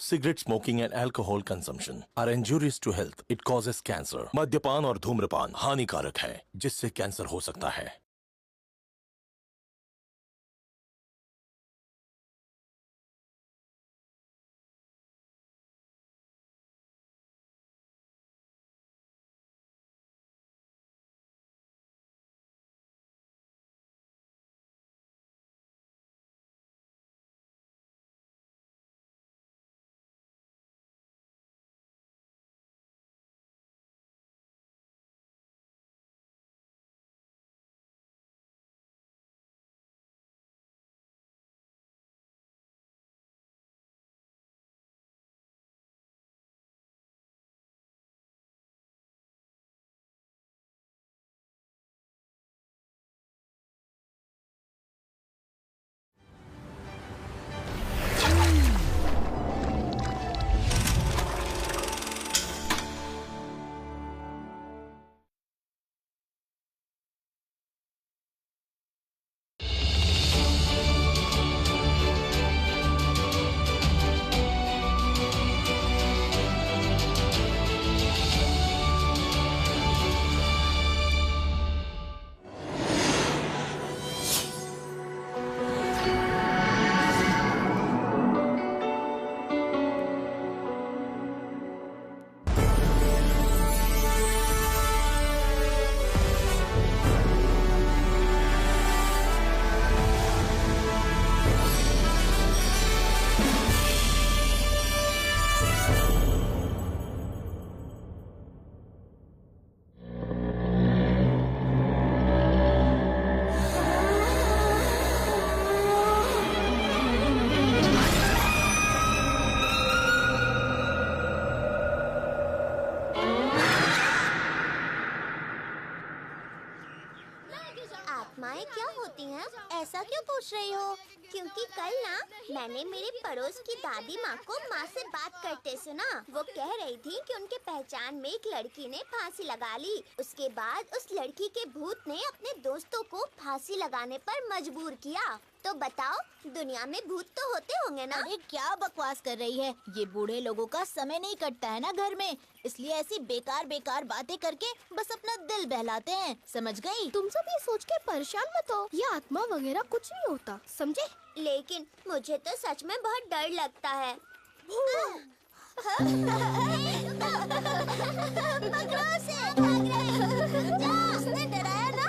Cigarette smoking and alcohol consumption are injurious to health. It causes cancer. मद्यपान और धूम्रपान हानिकारक है, जिससे कैंसर हो सकता है। आत्माएं क्या होती हैं? ऐसा क्यों पूछ रही हो? क्योंकि कल ना मैंने मेरे पड़ोस की दादी माँ को माँ से बात करते सुना। वो कह रही थी कि उनके पहचान में एक लड़की ने फांसी लगा ली। उसके बाद उस लड़की के भूत ने अपने दोस्तों को फांसी लगाने पर मजबूर किया। तो बताओ, दुनिया में भूत तो होते होंगे ना? अरे क्या बकवास कर रही है? ये बूढ़े लोगों का समय नहीं कटता है ना घर में, इसलिए ऐसी बेकार बेकार बातें करके बस अपना दिल बहलाते हैं, समझ गई? तुम सब ये सोच के परेशान मत हो, ये आत्मा वगैरह कुछ नहीं होता, समझे? लेकिन मुझे तो सच में बहुत डर लगता है। पकड़ो से, भाग रहे। जा, उसने डराया ना।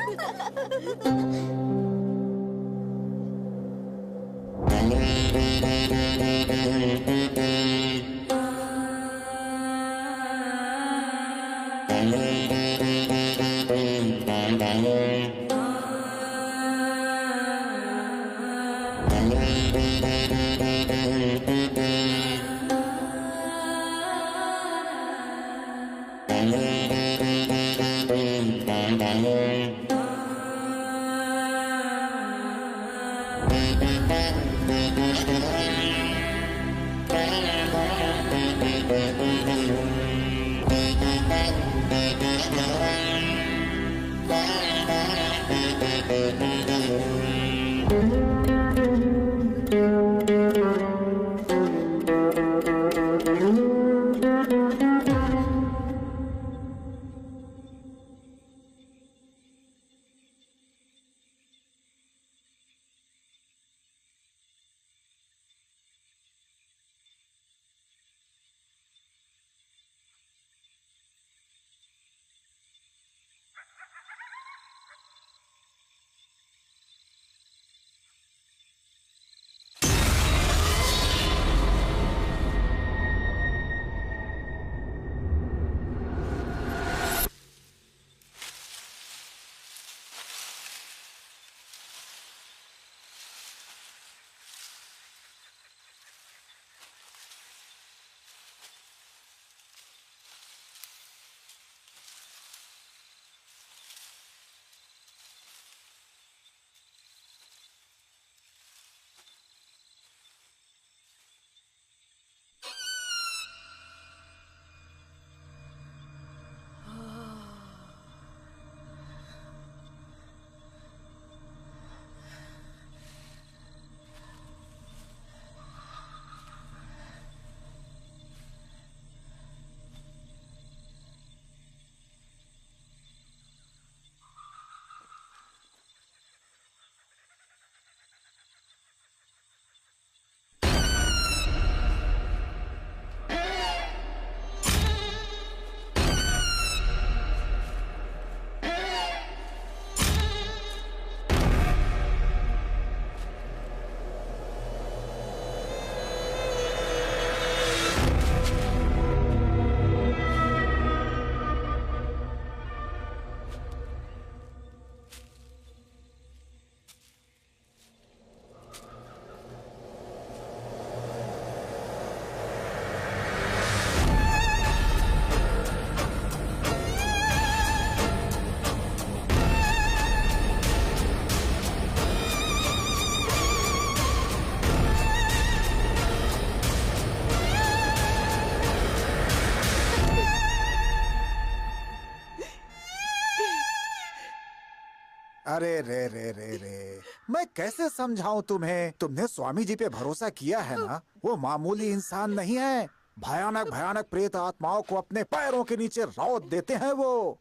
अरे रे रे रे रे, मैं कैसे समझाऊं तुम्हें? तुमने स्वामी जी पे भरोसा किया है ना? वो मामूली इंसान नहीं है। भयानक भयानक प्रेत आत्माओं को अपने पैरों के नीचे रौंद देते हैं वो।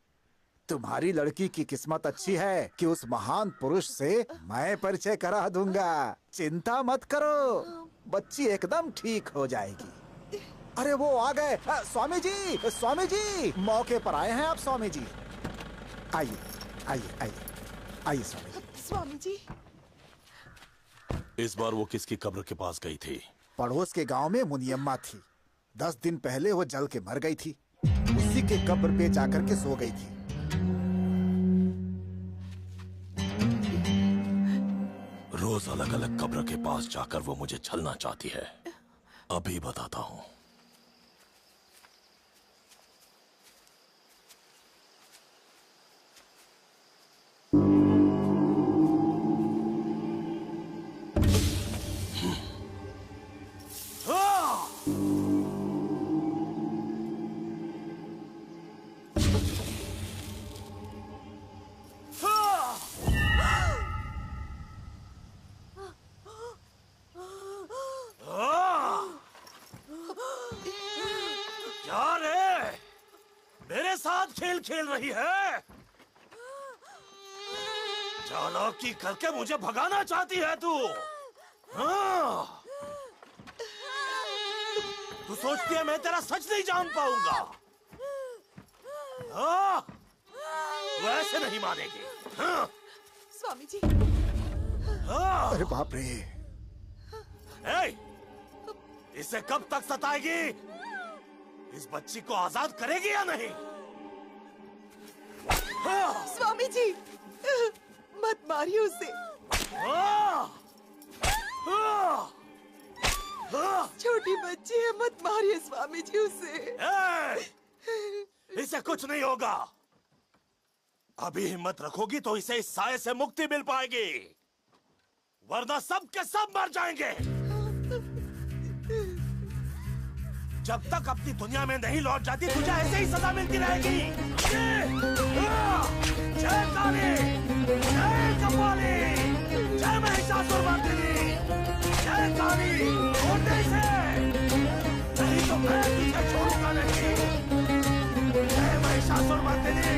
तुम्हारी लड़की की किस्मत अच्छी है कि उस महान पुरुष से मैं परिचय करा दूंगा। चिंता मत करो, बच्ची एकदम ठीक हो जाएगी। अरे वो आ गए। स्वामी जी, स्वामी जी, मौके पर आए हैं आप स्वामी जी। आइए आइए आइए आइए स्वामी जी। स्वामी जी, इस बार वो किसकी कब्र के पास गई थी? पड़ोस के गांव में मुनियम्मा थी। 10 दिन पहले वो जल के मर गई थी। उसी के कब्र पे जाकर के सो गई थी। रोज अलग अलग कब्र के पास जाकर वो मुझे छलना चाहती है। अभी बताता हूँ। क्या रे, मेरे साथ खेल खेल रही है? चालाकी करके मुझे भगाना चाहती है तू? हाँ? तू सोचती है मैं तेरा सच नहीं जान पाऊंगा? हाँ? तू ऐसे नहीं मानेगी। हाँ? स्वामी जी। हाँ? अरे बाप रे, ए, इसे कब तक सताएगी? इस बच्ची को आजाद करेगी या नहीं? हाँ? स्वामी जी, मत मारिए उसे। हाँ? हाँ? हाँ? छोटी बच्ची है, मत मारिए स्वामी जी उसे। ए, इसे कुछ नहीं होगा। अभी हिम्मत रखोगी तो इसे इस साये से मुक्ति मिल पाएगी, वरना सब के सब मर जाएंगे। जब तक अपनी दुनिया में नहीं लौट जाती तुझे ऐसे ही सजा मिलती रहेगी। जय काली, जय कपाली, जय महिषासुरमर्दिनी, जय काली, छोड़ने से नहीं तो मैं तुझे छोड़ूंगा नहीं। जय महिषासुरमर्दिनी।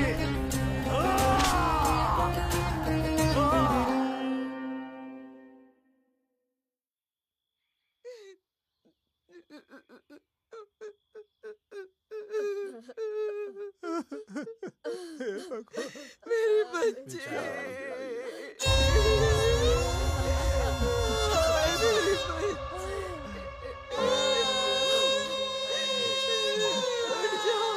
मेरे बच्चे। मेरे बच्चे। उठ जाओ।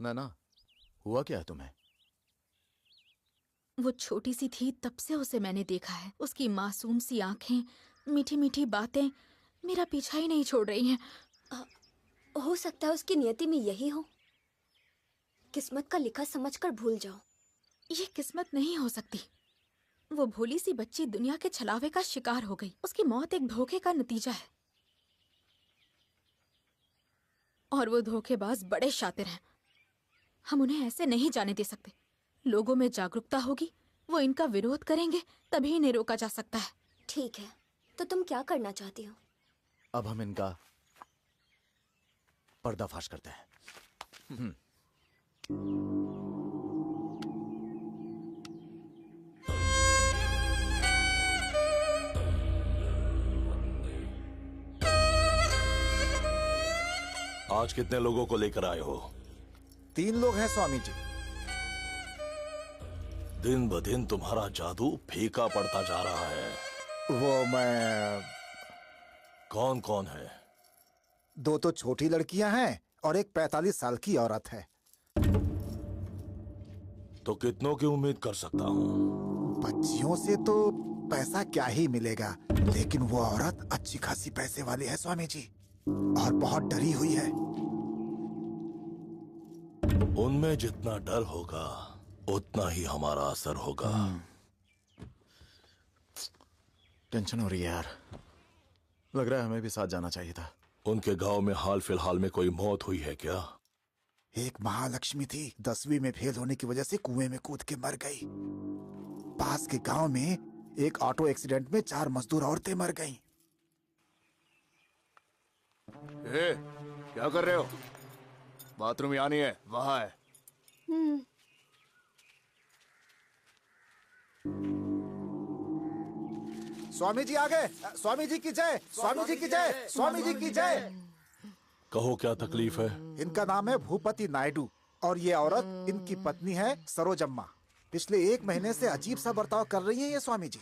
नैना, हुआ क्या है तुम्हें? वो छोटी सी थी तब से उसे मैंने देखा है। उसकी मासूम सी आंखें, मीठी मीठी बातें मेरा पीछा ही नहीं छोड़ रही हैं। हो सकता है उसकी नियति में यही हो। किस्मत का लिखा समझकर भूल जाओ। ये किस्मत नहीं हो सकती। वो भोली सी बच्ची दुनिया के छलावे का शिकार हो गई। उसकी मौत एक धोखे का नतीजा है। और वो धोखेबाज बड़े शातिर हैं। हम उन्हें ऐसे नहीं जाने दे सकते। लोगों में जागरूकता होगी, वो इनका विरोध करेंगे, तभी इन्हें रोका जा सकता है। ठीक है, तो तुम क्या करना चाहती हो? अब हम इनका पर्दाफाश करते हैं। आज कितने लोगों को लेकर आए हो? 3 लोग हैं स्वामी जी। दिन ब दिन तुम्हारा जादू फीका पड़ता जा रहा है। वो मैं कौन कौन है? 2 तो छोटी लड़कियां हैं और एक 45 साल की औरत है। तो कितनों की उम्मीद कर सकता हूँ? बच्चियों से तो पैसा क्या ही मिलेगा, लेकिन वो औरत अच्छी खासी पैसे वाली है स्वामी जी, और बहुत डरी हुई है। उनमें जितना डर होगा उतना ही हमारा असर होगा। टेंशन हो रही है यार। लग रहा है हमें भी साथ जाना चाहिए था। उनके गांव में हाल फिलहाल में कोई मौत हुई है क्या? एक महालक्ष्मी थी, 10वीं में फेल होने की वजह से कुएं में कूद के मर गई। पास के गांव में एक ऑटो एक्सीडेंट में 4 मजदूर औरतें मर गईं। क्या कर रहे हो? बाथरूम यहाँ नहीं है, वहां है। स्वामी जी आ गए। स्वामी जी की जय, स्वामी जी की जय, स्वामी जी की जय। कहो क्या तकलीफ है? इनका नाम है भूपति नायडू और ये औरत इनकी पत्नी है सरोजम्मा। पिछले 1 महीने से अजीब सा बर्ताव कर रही है ये स्वामी जी।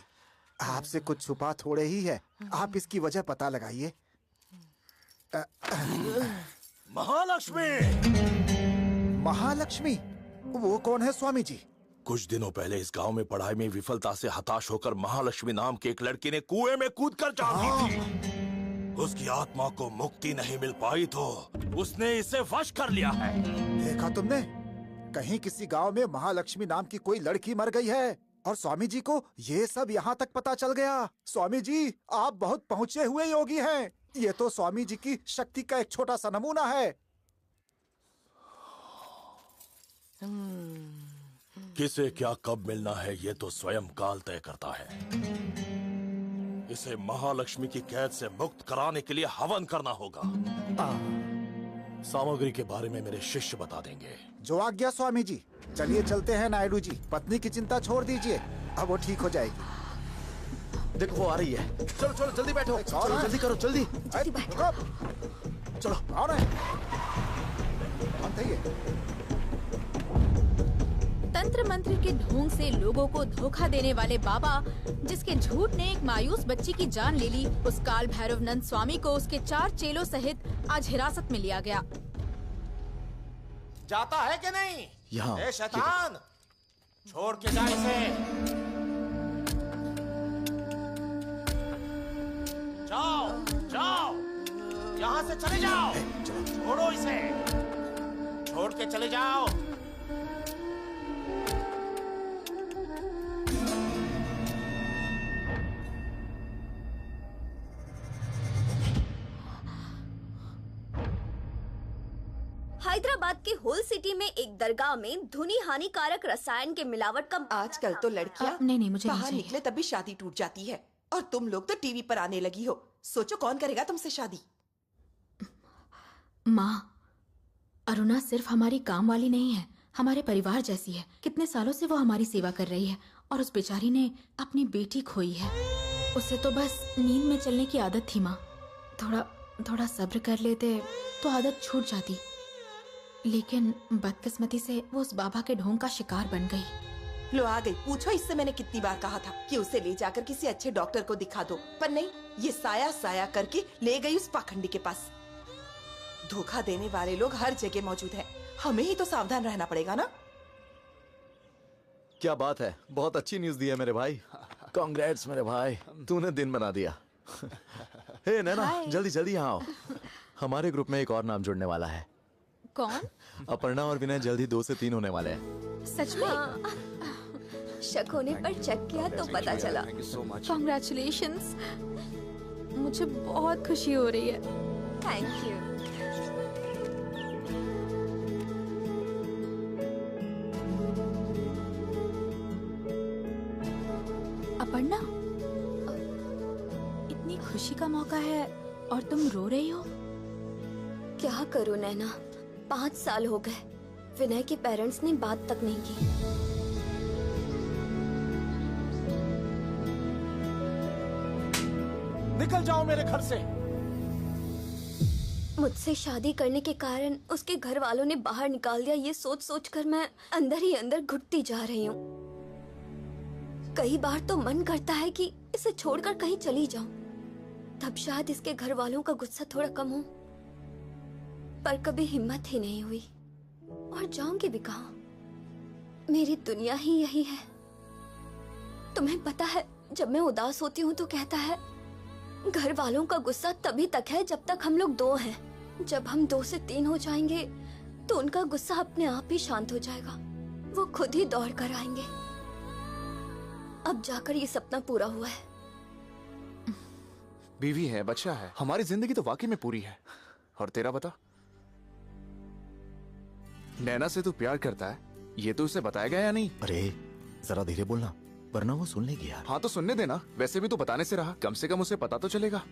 आपसे कुछ छुपा थोड़े ही है, आप इसकी वजह पता लगाइए। महालक्ष्मी! महालक्ष्मी? वो कौन है स्वामी जी? कुछ दिनों पहले इस गांव में पढ़ाई में विफलता से हताश होकर महालक्ष्मी नाम की एक लड़की ने कुएं में कूदकर जान दी थी। उसकी आत्मा को मुक्ति नहीं मिल पाई तो उसने इसे वश कर लिया है। देखा तुमने? कहीं किसी गांव में महालक्ष्मी नाम की कोई लड़की मर गई है और स्वामी जी को ये सब यहाँ तक पता चल गया। स्वामी जी, आप बहुत पहुँचे हुए योगी हैं। ये तो स्वामी जी की शक्ति का एक छोटा सा नमूना है। किसे क्या कब मिलना है ये तो स्वयं काल तय करता है। इसे महालक्ष्मी की कैद से मुक्त कराने के लिए हवन करना होगा। सामग्री के बारे में मेरे शिष्य बता देंगे। जो आज्ञा स्वामी जी। चलिए चलते हैं नायडू जी, पत्नी की चिंता छोड़ दीजिए, अब वो ठीक हो जाएगी। देखो वो आ रही है। चलो चलो जल्दी बैठो, चलो जल्दी करो, जल्दी। चलो आओ रहे। तंत्र मंत्र के ढोंग से लोगों को धोखा देने वाले बाबा, जिसके झूठ ने एक मायूस बच्ची की जान ले ली, उस काल भैरव नंद स्वामी को उसके 4 चेलों सहित आज हिरासत में लिया गया। जाता है कि नहीं? यहाँ ए शैतान, छोड़ के जा इसे। जाओ जाओ, यहाँ से चले जाओ। छोड़ो इसे, छोड़ के चले जाओ। हैदराबाद के होल सिटी में एक दरगाह में धुनी हानिकारक रसायन के मिलावट का आजकल तो लड़कियां नहीं मुझे नहीं बाहर चाहिए। निकले तभी शादी टूट जाती है, और तुम लोग तो टीवी पर आने लगी हो। सोचो कौन करेगा तुमसे शादी? माँ, अरुणा सिर्फ हमारी काम वाली नहीं है, हमारे परिवार जैसी है। कितने सालों से वो हमारी सेवा कर रही है और उस बेचारी ने अपनी बेटी खोई है। उसे तो बस नींद में चलने की आदत थी माँ। थोड़ा सब्र कर लेते तो आदत छूट जाती, लेकिन बदकिस्मती से वो उस बाबा के ढोंग का शिकार बन गई। लो आ गई। पूछो इससे मैंने कितनी बार कहा था कि उसे ले जाकर किसी अच्छे डॉक्टर को दिखा दो, पर नहीं, ये साया करके ले गई उस पाखंडी के पास। धोखा देने वाले लोग हर जगह मौजूद हैं, हमें ही तो सावधान रहना पड़ेगा ना। क्या बात है, बहुत अच्छी न्यूज दी है मेरे भाई। कांग्रेट्स मेरे भाई, तूने दिन बना दिया। हे नैना, जल्दी जल्दी यहाँ आओ। हमारे ग्रुप में एक और नाम जुड़ने वाला है। कौन? अपर्णा और विनय जल्दी 2 से 3 होने वाले हैं। सच में? शक होने पर चेक किया तो पता चला। कॉन्ग्रेचुलेशंस, मुझे बहुत खुशी हो रही है। Thank you. अपर्णा, इतनी खुशी का मौका है और तुम रो रही हो। क्या करूं नैना, 5 साल हो गए, विनय के पेरेंट्स ने बात तक नहीं की। निकल जाओ मेरे घर से। मुझसे शादी करने के कारण उसके घर वालों ने बाहर निकाल दिया, ये सोच सोच कर मैं अंदर ही अंदर घुटती जा रही हूँ। कई बार तो मन करता है कि इसे छोड़कर कहीं चली जाऊं, तब शायद इसके घर वालों का गुस्सा थोड़ा कम हो, पर कभी हिम्मत ही नहीं हुई। और जाऊंगी भी कहाँ? मेरी दुनिया ही यही है। तुम्हें पता है, जब मैं उदास होती हूँ तो कहता है घर वालों का गुस्सा तभी तक है जब तक हम लोग 2 हैं। जब हम 2 से 3 हो जाएंगे तो उनका गुस्सा अपने आप ही शांत हो जाएगा, वो खुद ही दौड़ कर आएंगे। अब जाकर ये सपना पूरा हुआ है। बीवी है, बच्चा है, हमारी जिंदगी तो वाकई में पूरी है। और तेरा बता, नैना से तू प्यार करता है, ये तो उसे बताया गया या नहीं? अरे जरा धीरे बोलना, वरना वो सुन लेगी यार। हाँ तो सुनने देना, वैसे भी तू बताने से रहा, कम से कम उसे पता तो चलेगा।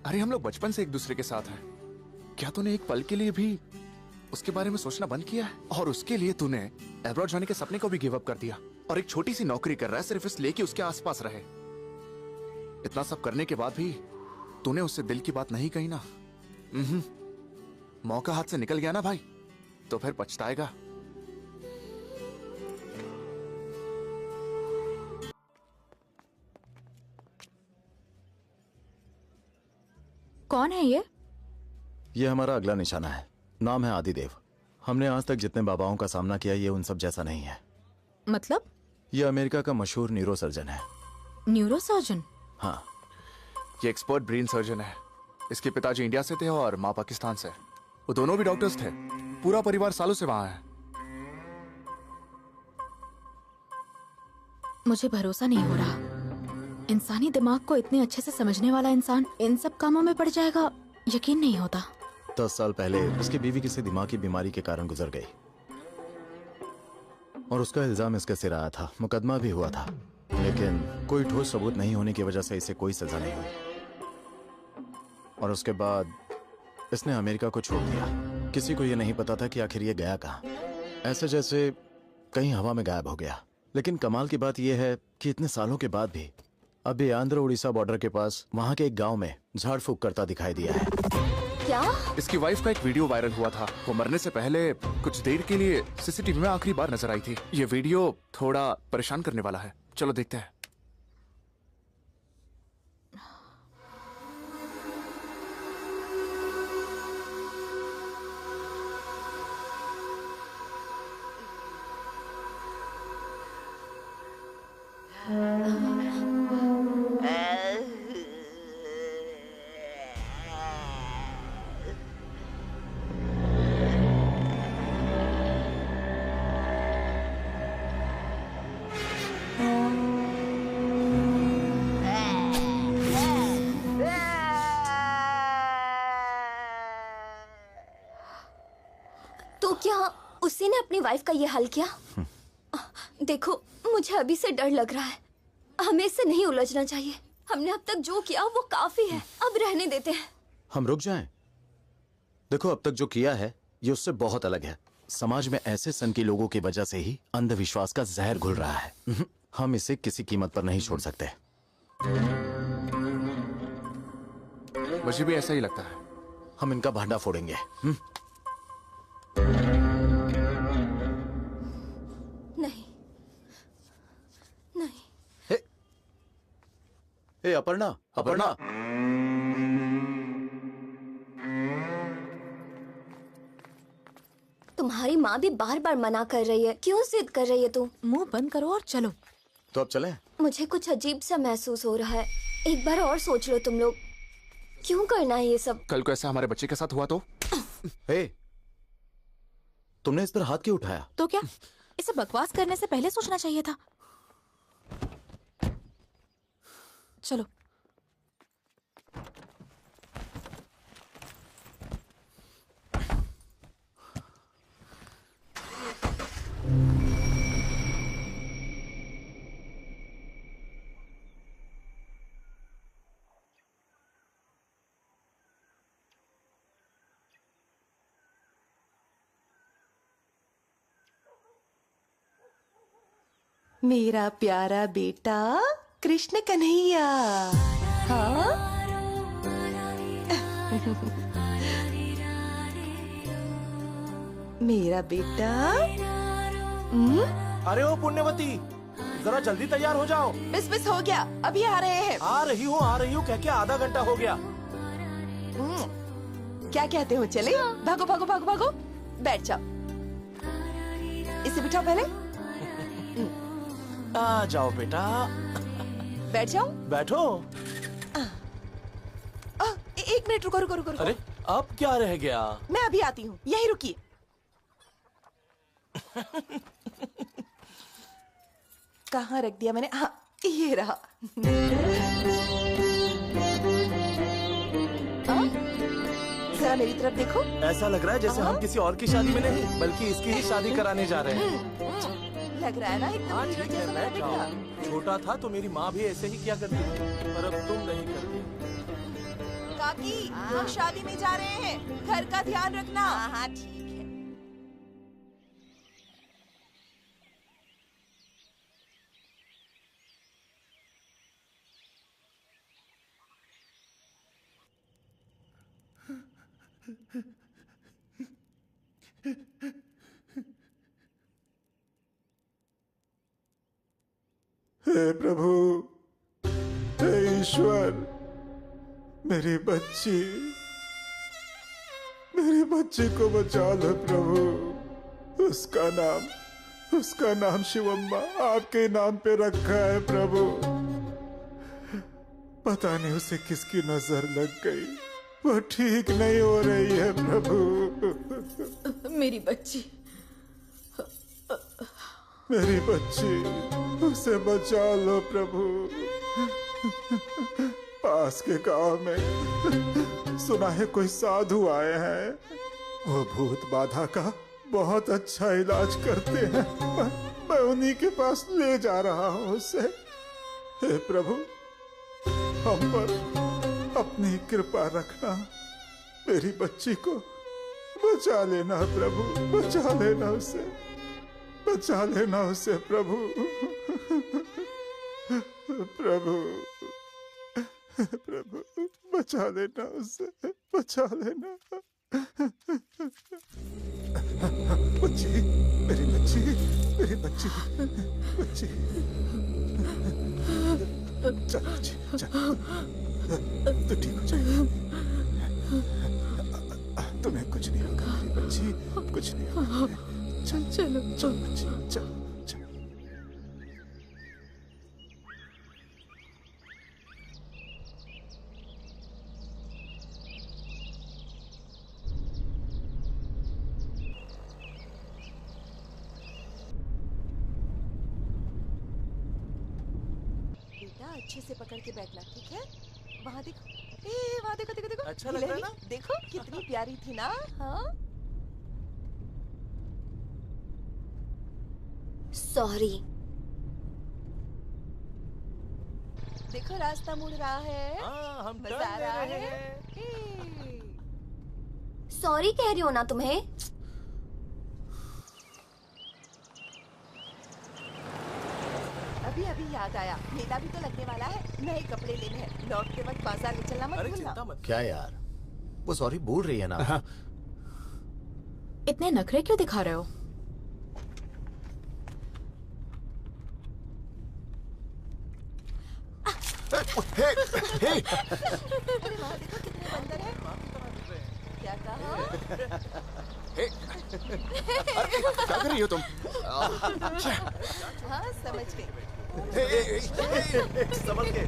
अरे हम लोग बचपन से एक दूसरे के साथ हैं, क्या तूने एक पल के लिए भी उसके बारे में सोचना बंद किया है? और उसके लिए तूने अब्रॉड जाने के सपने को भी गिव अप कर दिया और एक छोटी सी नौकरी कर रहा है सिर्फ इसलिए कि उसके आसपास रहे। इतना सब करने के बाद भी तूने उससे दिल की बात नहीं कही ना। मौका हाथ से निकल गया ना भाई, तो फिर पछताएगा। कौन है ये? ये हमारा अगला निशाना है, नाम है आदिदेव। हमने आज तक जितने बाबाओं का सामना किया, ये उन सब जैसा नहीं है। मतलब? ये अमेरिका का मशहूर न्यूरो सर्जन है। Neuro surgeon? हाँ, ये एक्सपर्ट ब्रेन सर्जन है। इसके पिताजी इंडिया से थे और माँ पाकिस्तान से। वो दोनों भी डॉक्टर्स थे, पूरा परिवार सालों से वहां है। मुझे भरोसा नहीं हो रहा, इंसानी दिमाग को इतने अच्छे से समझने वाला इंसान इन सब कामों में पड़ जाएगा, यकीन नहीं होता। 10 साल पहले उसकी बीवी किसी दिमागी बीमारी के कारण गुजर गई और उसका इल्जाम इसके सिर आया था। मुकदमा भी हुआ था, लेकिन कोई ठोस सबूत नहीं होने की वजह से इसे कोई सजा नहीं हुई। और उसके बाद इसने अमेरिका को छोड़ दिया। किसी को ये नहीं पता था कि आखिर ये गया कहाँ, ऐसे जैसे कहीं हवा में गायब हो गया। लेकिन कमाल की बात यह है कि इतने सालों के बाद भी अभी आंध्र उड़ीसा बॉर्डर के पास वहाँ के एक गांव में झाड़ फूक करता दिखाई दिया है। क्या? इसकी वाइफ का एक वीडियो वायरल हुआ था। वो मरने से पहले कुछ देर के लिए सीसीटीवी में आखिरी बार नजर आई थी। ये वीडियो थोड़ा परेशान करने वाला है, चलो देखते हैं। तो क्या उसी ने अपनी वाइफ का ये हल किया? देखो, मुझे अभी से डर लग रहा है। हमें इससे नहीं उलझना चाहिए। हमने अब तक जो किया वो काफी है, अब रहने देते हैं। हम रुक जाएं? देखो, अब तक जो किया है ये उससे बहुत अलग है। समाज में ऐसे सन की लोगों की वजह से ही अंधविश्वास का जहर घुल रहा है। हम इसे किसी कीमत पर नहीं छोड़ सकते। मुझे भी ऐसा ही लगता है। हम इनका भांडा फोड़ेंगे। नहीं, नहीं। हे अपर्णा, अपर्णा। माँ भी बार बार मना कर रही है। क्यों जिद कर रही है तू? मुंह बंद करो और चलो। तो अब चलें? मुझे कुछ अजीब सा महसूस हो रहा है। एक बार और सोच लो तुम लोग। क्यों करना है ये सब? कल को ऐसा हमारे बच्चे के साथ हुआ तो? हे, तुमने इस पर हाथ क्यों उठाया? तो क्या इसे बकवास करने से पहले सोचना चाहिए था। चलो। मेरा प्यारा बेटा कृष्ण कन्हैया। हाँ? मेरा बेटा। अरे ओ पुण्यवती, जरा जल्दी तैयार हो जाओ। बस हो गया, अभी आ रहे हैं। आ रही हूँ कह के आधा घंटा हो गया। क्या कहते हो? चले? भागो भागो भागो भागो। बैठ जाओ। इसे बिठाओ पहले। आ जाओ बेटा। बैठ जाओ। बैठो। एक मिनट रुको रुको रुको रुको। अरे अब क्या रह गया? मैं अभी आती हूँ, यहीं रुकिए। कहाँ रख दिया मैंने? हाँ, ये रहा। जरा मेरी तरफ देखो। ऐसा लग रहा है जैसे हम किसी और की शादी में नहीं बल्कि इसकी ही शादी कराने जा रहे हैं। लग रहा है ना एकदम हाँ हीरो ठीक है, जैसा बैठ लग जाओ। रहा है। छोटा था तो मेरी माँ भी ऐसे ही किया करती थी, पर अब तुम नहीं करती। काकी, हम शादी में जा रहे हैं, घर का ध्यान रखना। हाँ ठीक है। हे प्रभु, हे ईश्वर, मेरी बच्ची को बचा लो प्रभु। उसका नाम शिवम्मा आपके नाम पे रखा है प्रभु। पता नहीं उसे किसकी नजर लग गई, वो ठीक नहीं हो रही है प्रभु। मेरी बच्ची, मेरी बच्ची, उसे बचा लो प्रभु। पास के गांव में सुना है कोई साधु आए हैं, वो भूत बाधा का बहुत अच्छा इलाज करते हैं। मैं उन्हीं के पास ले जा रहा हूँ उसे। हे प्रभु, हम पर अपनी कृपा रखना, मेरी बच्ची को बचा लेना प्रभु, बचा लेना उसे, बचा लेना उसे प्रभु। प्रभु, प्रभु, बचा लेना उसे, बचा लेना। बच्ची, मेरी बच्ची, मेरी बच्ची, बच्ची, चल बच्ची, चल, तू ठीक हो जाएगी। तुम्हें कुछ नहीं होगा मेरी बच्ची, कुछ नहीं होगा। चल चलो, चल बच्ची, चल चल। बेटा अच्छे से पकड़ के बैठना, ठीक है? वहाँ देखो, वहाँ देखो देखो देखो। अच्छा लग रहा है ना? देखो कितनी प्यारी थी ना। हाँ, सॉरी। देखो रास्ता मुड़ रहा है। हाँ, हम मजा टर्न आ ले रहा रहे है। हैं। सॉरी कह रही हो ना तुम्हें? अभी अभी याद आया, मेला भी तो लगने वाला है, नए कपड़े लेने हैं। लौटते वक्त बाजार ले चलना मत अरे भूलना। चिंता मत। क्या यार, वो सॉरी बोल रही है ना। इतने नखरे क्यों दिखा रहे हो? अरे वहाँ देखो कितने बंदर हैं। क्या कहा? क्या कर रही हो तुम? हाँ समझ गई। समझ के।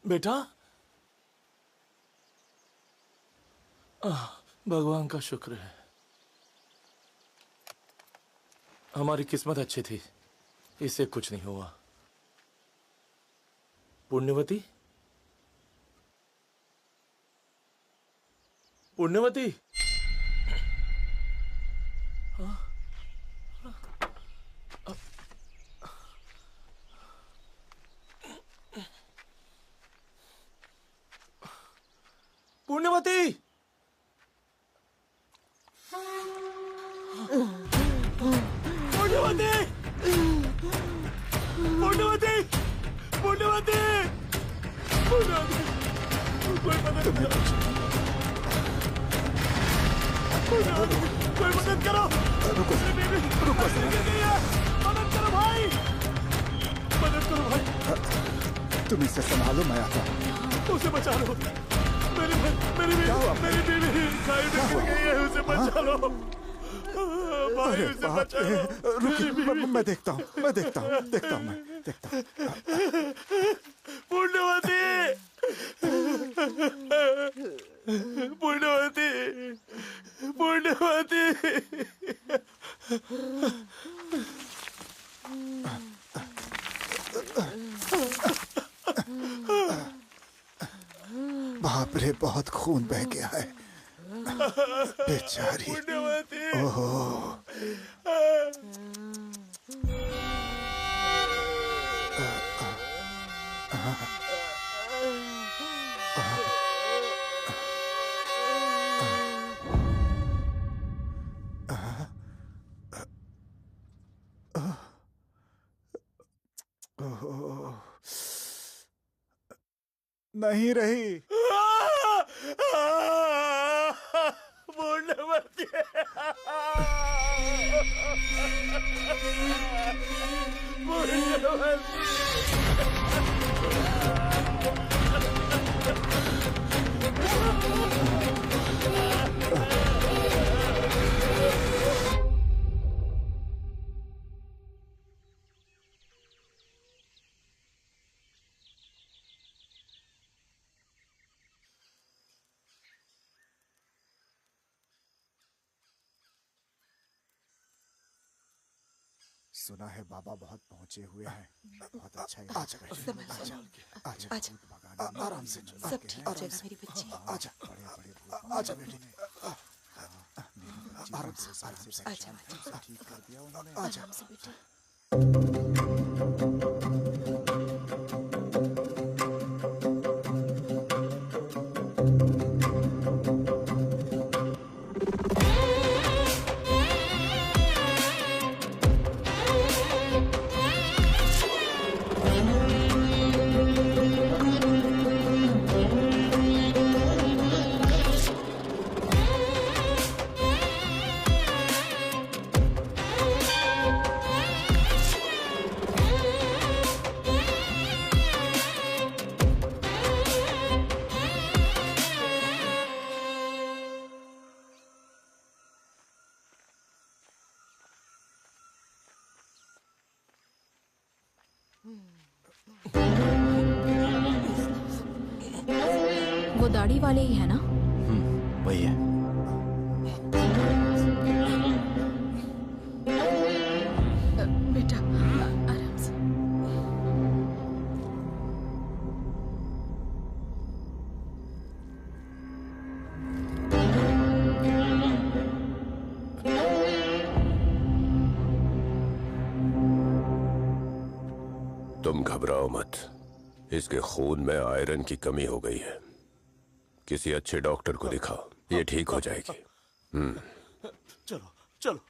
बेटा, भगवान का शुक्र है, हमारी किस्मत अच्छी थी, इससे कुछ नहीं हुआ। पुण्यवती, पुण्यवती, पुण्यवती, पुण्यवती, पुण्यवती, पुण्यवती, पुण्यवती, कोई मदद करो, कोई मदद करो, रुको, मदद करो भाई, मदद करो भाई, तुम इसे संभालो, मैं आता हूँ। उसे बचा लो, मेरी बीवी खाई में गिर गई है, उसे बचा लो भाई, उसे बचा लो। रुकिए, मैं देखता हूँ, मैं देखता हूँ। पुण्यवती, पुण्यवती, पुण्यवती, बाप रे, बहुत खून बह गया है, बेचारी। ओहो, नहीं रही। सुना है बाबा बहुत पहुंचे हुए हैं, बहुत अच्छा है। आजा आराम से, सब ठीक हो जाएगा मेरी बच्ची। आजा, आजा बेटी, आराम से, आजा ठीक कर दिया उन्होंने। आजा बेटी। वो दाढ़ी वाले ही है ना? वही है। बेटा आराम से। तुम घबराओ मत, इसके खून में आयरन की कमी हो गई है। किसी अच्छे डॉक्टर को दिखाओ, ये ठीक हो जाएगी। चलो चलो।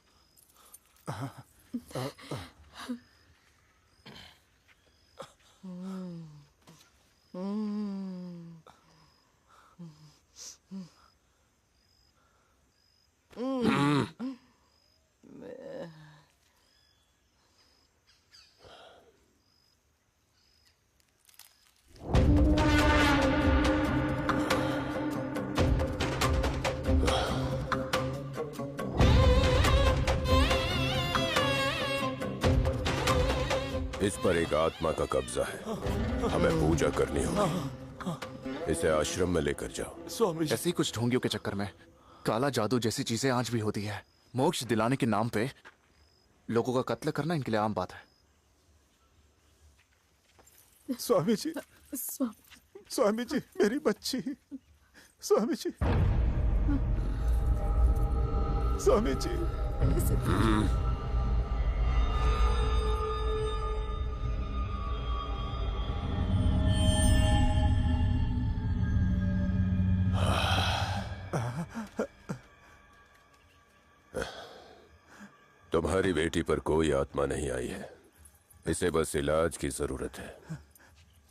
इस पर एक आत्मा का कब्जा है, हमें पूजा करनी होगी। इसे आश्रम में लेकर जाओ। स्वामी जी, ऐसी कुछ ढोंगियों के चक्कर में काला जादू जैसी चीजें आज भी होती है। मोक्ष दिलाने के नाम पे लोगों का कत्ल करना इनके लिए आम बात है। स्वामी जी, स्वामी जी, मेरी बच्ची, स्वामी जी, स्वामी जी। तुम्हारी बेटी पर कोई आत्मा नहीं आई है, इसे बस इलाज की जरूरत है।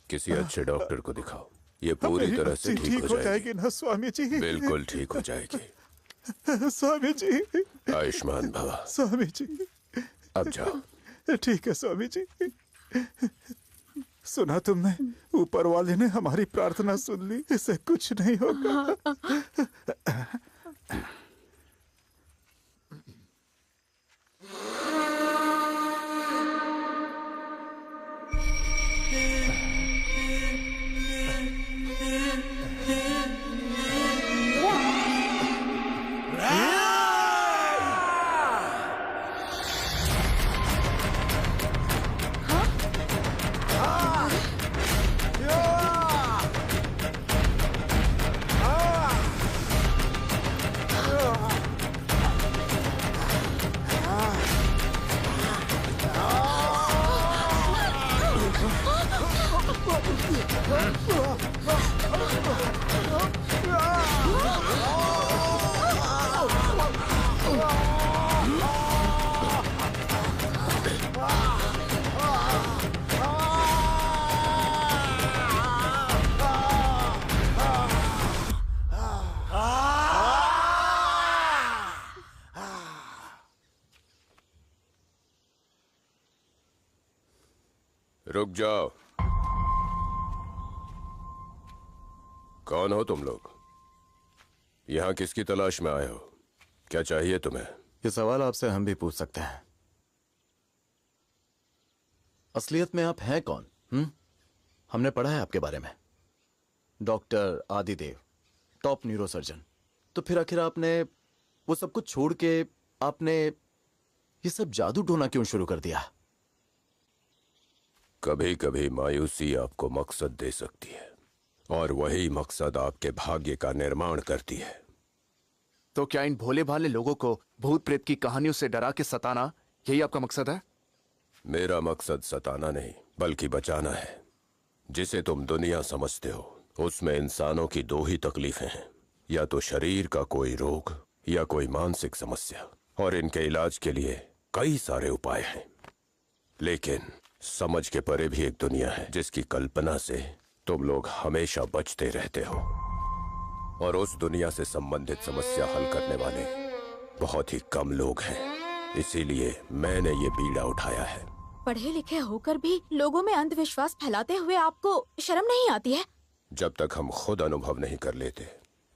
किसी अच्छे डॉक्टर को दिखाओ, ये पूरी तरह से ठीक हो जाएगी ना स्वामी जी? बिल्कुल ठीक हो जाएगी। स्वामी जी, आयुष्मान भव। स्वामी जी, अब जाओ। ठीक है स्वामी जी। सुना तुमने, ऊपर वाले ने हमारी प्रार्थना सुन ली, इसे कुछ नहीं होगा। रुक जाओ। कौन हो तुम लोग? यहाँ किसकी तलाश में आए हो? क्या चाहिए तुम्हें? ये सवाल आपसे हम भी पूछ सकते हैं। असलियत में आप हैं कौन? हमने पढ़ा है आपके बारे में, डॉक्टर आदिदेव, टॉप न्यूरोसर्जन। तो फिर आखिर आपने वो सब कुछ छोड़ के आपने ये सब जादू टोना क्यों शुरू कर दिया? कभी कभी मायूसी आपको मकसद दे सकती है, और वही मकसद आपके भाग्य का निर्माण करती है। तो क्या इन भोले भाले लोगों को भूत प्रेत की कहानियों से डरा के सताना, यही आपका मकसद है? मेरा मकसद सताना नहीं, बल्कि बचाना है। जिसे तुम दुनिया समझते हो, उसमें इंसानों की दो ही तकलीफें हैं, या तो शरीर का कोई रोग या कोई मानसिक समस्या, और इनके इलाज के लिए कई सारे उपाय हैं। लेकिन समझ के परे भी एक दुनिया है जिसकी कल्पना से तुम लोग हमेशा बचते रहते हो, और उस दुनिया से संबंधित समस्या हल करने वाले बहुत ही कम लोग हैं। इसीलिए मैंने ये बीड़ा उठाया है। पढ़े लिखे होकर भी लोगों में अंधविश्वास फैलाते हुए आपको शर्म नहीं आती है? जब तक हम खुद अनुभव नहीं कर लेते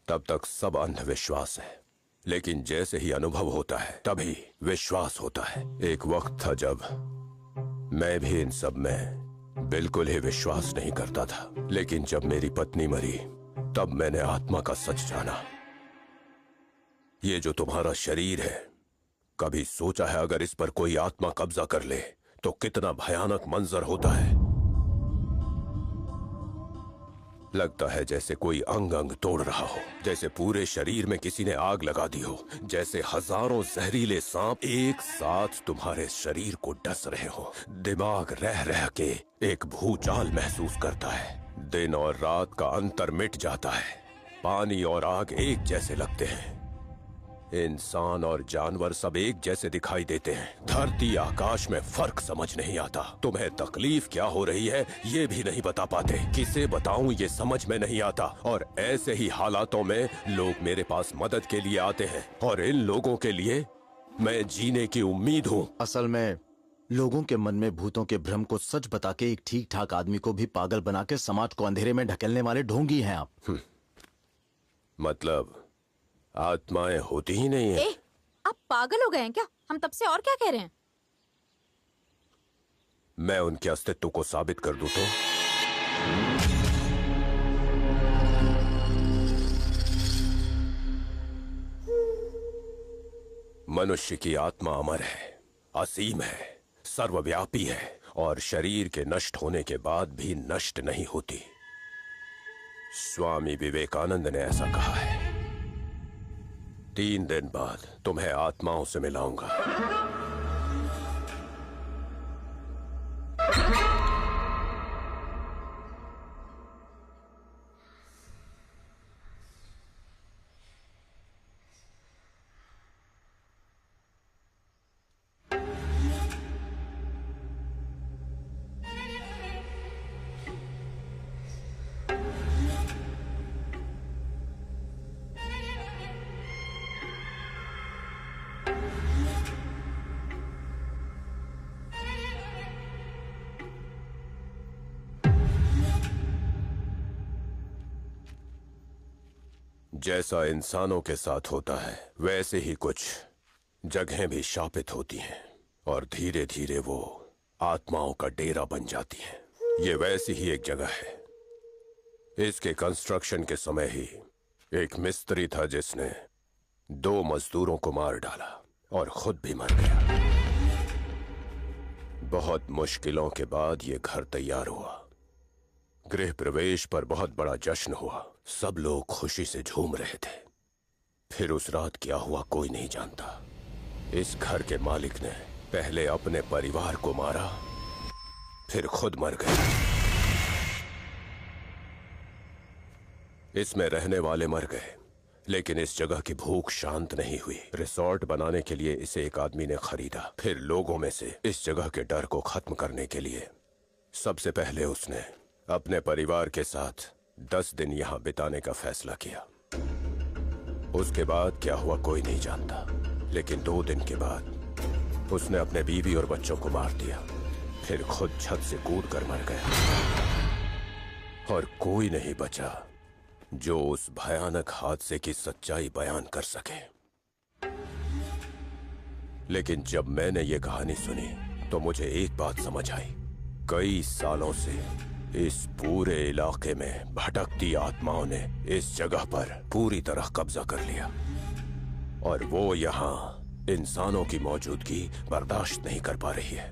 तब तक सब अंधविश्वास है, लेकिन जैसे ही अनुभव होता है तभी विश्वास होता है। एक वक्त था जब मैं भी इन सब में बिल्कुल ही विश्वास नहीं करता था, लेकिन जब मेरी पत्नी मरी तब मैंने आत्मा का सच जाना। ये जो तुम्हारा शरीर है, कभी सोचा है अगर इस पर कोई आत्मा कब्जा कर ले तो कितना भयानक मंजर होता है? लगता है जैसे कोई अंग अंग तोड़ रहा हो, जैसे पूरे शरीर में किसी ने आग लगा दी हो, जैसे हजारों जहरीले सांप एक साथ तुम्हारे शरीर को डस रहे हो। दिमाग रह रह के एक भूचाल महसूस करता है। दिन और रात का अंतर मिट जाता है। पानी और आग एक जैसे लगते हैं। इंसान और जानवर सब एक जैसे दिखाई देते हैं। धरती आकाश में फर्क समझ नहीं आता। तुम्हें तकलीफ क्या हो रही है ये भी नहीं बता पाते। किसे बताऊं ये समझ में नहीं आता। और ऐसे ही हालातों में लोग मेरे पास मदद के लिए आते हैं और इन लोगों के लिए मैं जीने की उम्मीद हूँ। असल में लोगों के मन में भूतों के भ्रम को सच बता के एक ठीक ठाक आदमी को भी पागल बना के समाज को अंधेरे में ढकेलने वाले ढोंगी हैं आप। मतलब आत्माएं होती ही नहीं है। आप पागल हो गए हैं क्या? हम तब से और क्या कह रहे हैं? मैं उनके अस्तित्व को साबित कर दूं तो? मनुष्य की आत्मा अमर है, असीम है, सर्वव्यापी है और शरीर के नष्ट होने के बाद भी नष्ट नहीं होती। स्वामी विवेकानंद ने ऐसा कहा है। 3 दिन बाद तुम्हें आत्माओं से मिलाऊंगा। जैसा इंसानों के साथ होता है वैसे ही कुछ जगहें भी शापित होती हैं और धीरे धीरे वो आत्माओं का डेरा बन जाती हैं। ये वैसी ही एक जगह है। इसके कंस्ट्रक्शन के समय ही एक मिस्त्री था जिसने 2 मजदूरों को मार डाला और खुद भी मर गया। बहुत मुश्किलों के बाद ये घर तैयार हुआ। गृह प्रवेश पर बहुत बड़ा जश्न हुआ। सब लोग खुशी से झूम रहे थे। फिर उस रात क्या हुआ कोई नहीं जानता। इस घर के मालिक ने पहले अपने परिवार को मारा, फिर खुद मर गया। इसमें रहने वाले मर गए, लेकिन इस जगह की भूख शांत नहीं हुई। रिसोर्ट बनाने के लिए इसे एक आदमी ने खरीदा। फिर लोगों में से इस जगह के डर को खत्म करने के लिए सबसे पहले उसने अपने परिवार के साथ 10 दिन यहां बिताने का फैसला किया। उसके बाद क्या हुआ कोई नहीं जानता, लेकिन 2 दिन के बाद उसने अपने बीवी और बच्चों को मार दिया, फिर खुद छत से कूदकर मर गया। और कोई नहीं बचा जो उस भयानक हादसे की सच्चाई बयान कर सके। लेकिन जब मैंने ये कहानी सुनी तो मुझे एक बात समझ आई। कई सालों से इस पूरे इलाके में भटकती आत्माओं ने इस जगह पर पूरी तरह कब्जा कर लिया और वो यहाँ इंसानों की मौजूदगी बर्दाश्त नहीं कर पा रही है।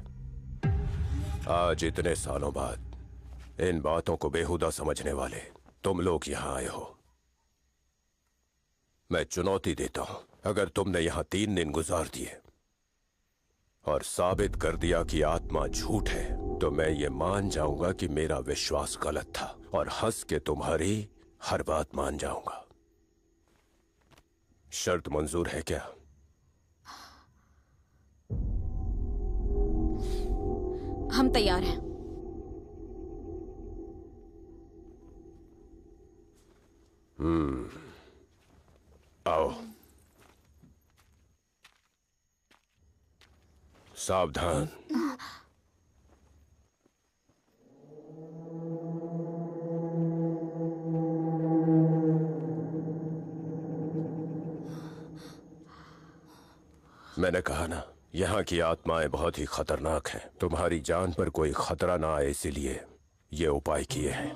आज इतने सालों बाद इन बातों को बेहुदा समझने वाले तुम लोग यहाँ आए हो। मैं चुनौती देता हूं, अगर तुमने यहाँ 3 दिन गुजार दिए और साबित कर दिया कि आत्मा झूठ है, तो मैं ये मान जाऊंगा कि मेरा विश्वास गलत था और हंस के तुम्हारी हर बात मान जाऊंगा। शर्त मंजूर है क्या? हम तैयार हैं। आओ। सावधान। मैंने कहा ना, यहाँ की आत्माएं बहुत ही खतरनाक हैं। तुम्हारी जान पर कोई खतरा ना आए इसीलिए ये उपाय किए हैं।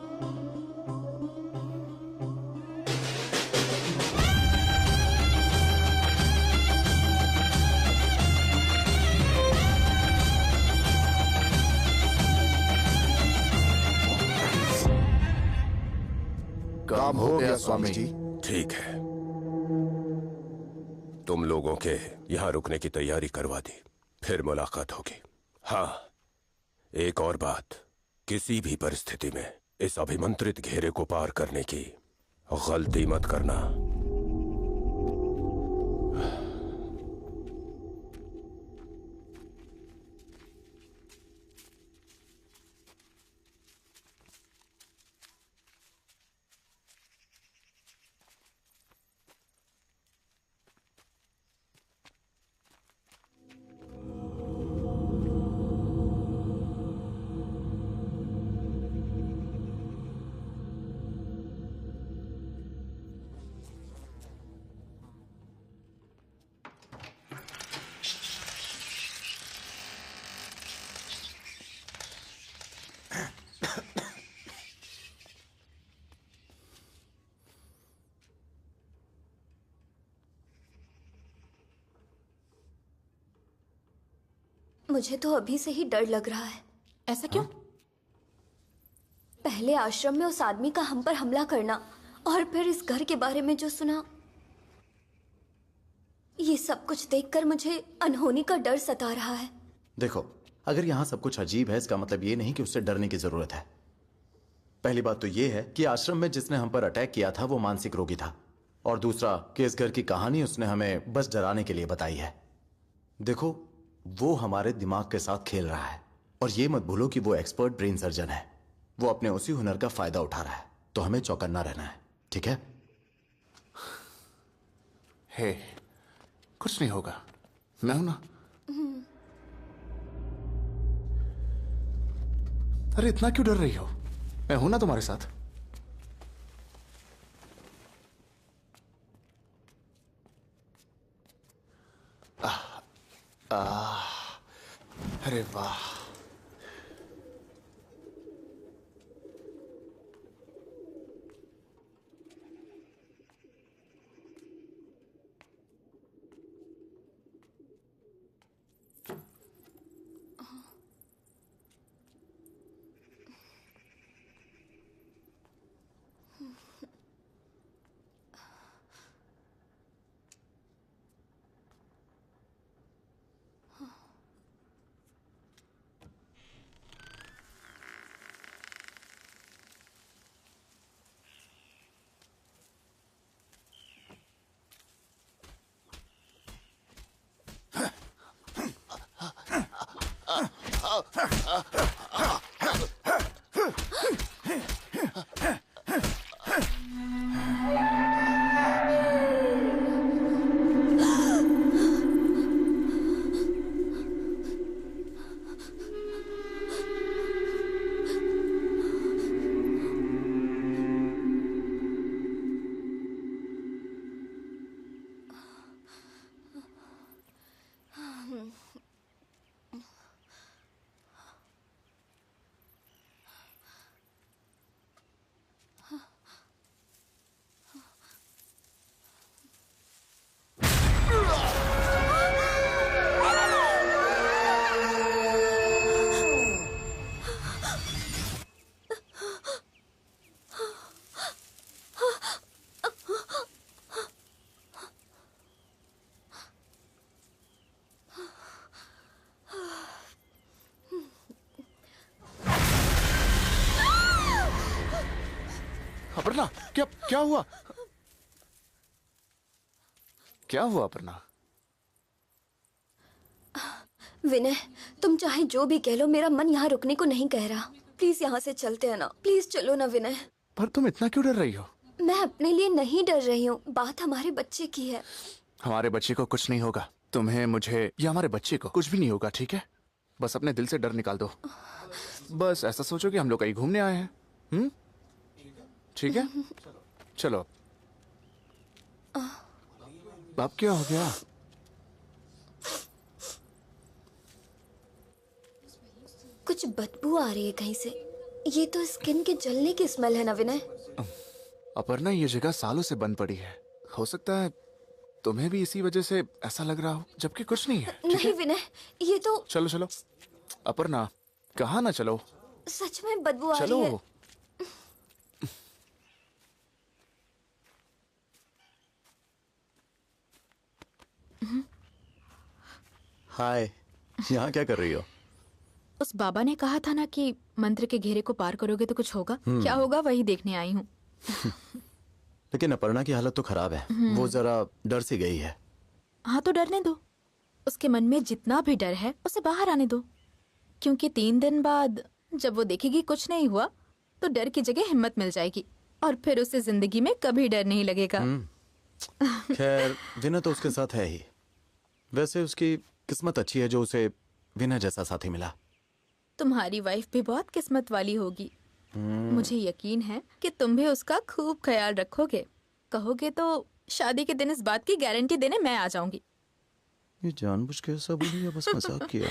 काम हो गया स्वामी जी। ठीक है, तुम लोगों के यहाँ रुकने की तैयारी करवा दी, फिर मुलाकात होगी। हाँ, एक और बात, किसी भी परिस्थिति में इस अभिमंत्रित घेरे को पार करने की गलती मत करना। मुझे तो अभी से ही डर लग रहा है। ऐसा क्यों? पहले आश्रम में उस आदमी का हम पर हमला करना और फिर इस घर के बारे में जो सुना, ये सब कुछ देखकर मुझे अनहोनी का डर सता रहा है। देखो, अगर यहाँ सब कुछ अजीब है इसका मतलब ये नहीं कि उससे डरने की जरूरत है। पहली बात तो ये है कि आश्रम में जिसने हम पर अटैक किया था वो मानसिक रोगी था, और दूसरा कि इस घर की कहानी उसने हमें बस डराने के लिए बताई है। देखो, वो हमारे दिमाग के साथ खेल रहा है, और ये मत भूलो कि वो एक्सपर्ट ब्रेन सर्जन है। वो अपने उसी हुनर का फायदा उठा रहा है, तो हमें चौकन्ना रहना है, ठीक है? हे, कुछ नहीं होगा, मैं हूं ना। अरे इतना क्यों डर रही हो? मैं हूं ना तुम्हारे साथ। अरे वाह, अपर्णा, क्या क्या हुआ? क्या हुआ अपर्णा? विनय, तुम चाहे जो भी कह लो, मेरा मन यहाँ रुकने को नहीं कह रहा। प्लीज यहाँ से चलते हैं ना। प्लीज चलो ना विनय। पर तुम इतना क्यों डर रही हो? मैं अपने लिए नहीं डर रही हूँ, बात हमारे बच्चे की है। हमारे बच्चे को कुछ नहीं होगा। तुम्हें, मुझे या हमारे बच्चे को कुछ भी नहीं होगा, ठीक है? बस अपने दिल से डर निकाल दो। बस ऐसा सोचो कि हम लोग कहीं घूमने आए हैं। ठीक है, चलो। अब क्या हो गया? कुछ बदबू आ रही है कहीं से। ये तो स्किन के जलने की स्मेल है ना विनय? अपर्णा, ये जगह सालों से बंद पड़ी है। हो सकता है तुम्हें भी इसी वजह से ऐसा लग रहा हो, जबकि कुछ नहीं है। नहीं विनय, ये तो। चलो चलो अपर्णा, कहाँ ना चलो। सच में बदबू आ रही चलो। है। हाय, यहाँ क्या कर रही हो? उस बाबा ने कहा था ना कि मंत्र के घेरे को पार करोगे तो कुछ होगा। क्या होगा वही देखने आई हूँ। लेकिन अपर्णा की हालत तो खराब है। वो जरा डर सी गई है। हाँ तो डरने दो। उसके मन में जितना भी डर है उसे बाहर आने दो, क्योंकि 3 दिन बाद जब वो देखेगी कुछ नहीं हुआ तो डर की जगह हिम्मत मिल जाएगी, और फिर उसे जिंदगी में कभी डर नहीं लगेगा। खैर, विनय तो उसके साथ है ही। वैसे उसकी किस्मत अच्छी है जो उसे विनय जैसा साथी मिला। तुम्हारी वाइफ भी बहुत किस्मत वाली होगी। मुझे यकीन है कि तुम भी उसका खूब ख्याल रखोगे। कहोगे तो शादी के दिन इस बात की गारंटी देने मैं आ जाऊंगी। ये जानबूझ के ऐसा बोली या बस मजाक किया?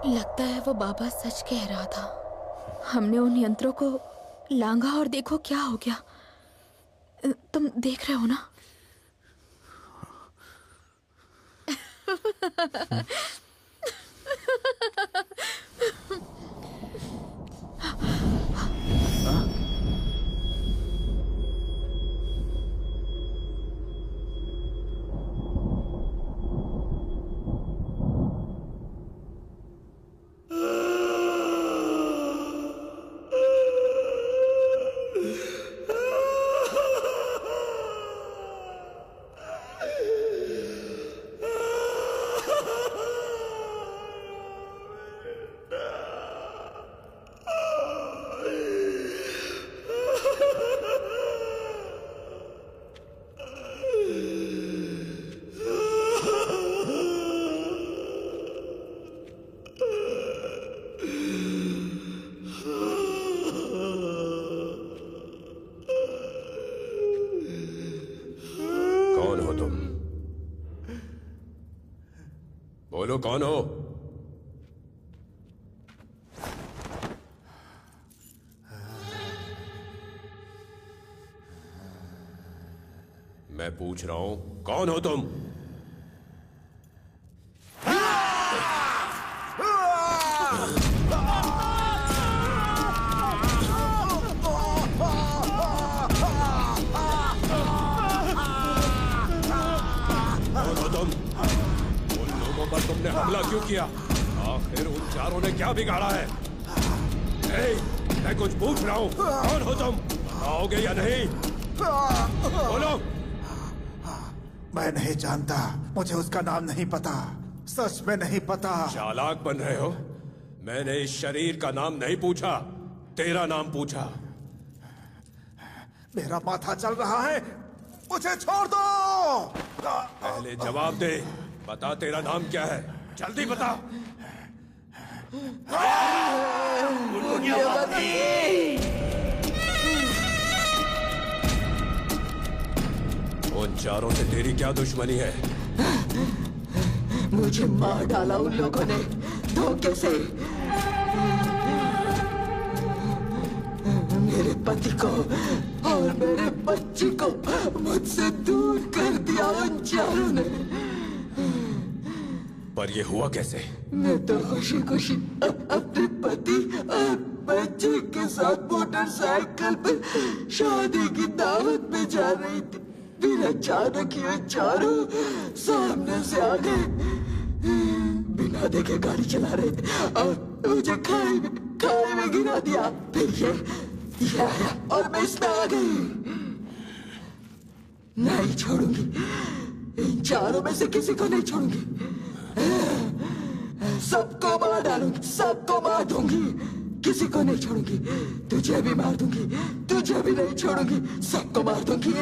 लगता है वो बाबा सच कह रहा था। हमने उन यंत्रों को लांघा और देखो क्या हो गया। तुम देख रहे हो ना? कौन हो तुम? बोलो कौन हो? मैं पूछ रहा हूं, कौन हो तुम? पर तुमने हमला क्यों किया? आखिर उन चारों ने क्या बिगाड़ा है? मैं कुछ पूछ रहा हूँ, कौन हो तुम? आओगे या नहीं? बोलो। मैं नहीं जानता, मुझे उसका नाम नहीं पता, सच में नहीं पता। चालाक बन रहे हो? मैंने इस शरीर का नाम नहीं पूछा, तेरा नाम पूछा। मेरा माथा चल रहा है, मुझे छोड़ दो। पहले जवाब दे, बता तेरा नाम क्या है, जल्दी बता। उन चारों से तेरी क्या दुश्मनी है? मुझे मार डाला उन लोगों ने धोखे से। मेरे पति को और मेरे बच्ची को मुझसे दूर कर दिया उन चारों ने। पर ये हुआ कैसे? मैं तो खुशी खुशी अपने पति और बच्चे के साथ मोटरसाइकिल पर शादी की दावत में जा रही थी। फिर अचानक ये चारों सामने से आ गए, बिना देखे गाड़ी चला रहे थे और मुझे खाई में गिरा दिया। फिर ये आया और मैं इसमें आ गई। नहीं छोड़ूंगी, इन चारों में से किसी को नहीं छोड़ूंगी। सबको मार डालूंगी, सबको मार दूंगी, किसी को नहीं छोड़ूंगी। तुझे भी मार दूंगी, तुझे भी नहीं छोड़ूंगी, सबको मार दूंगी।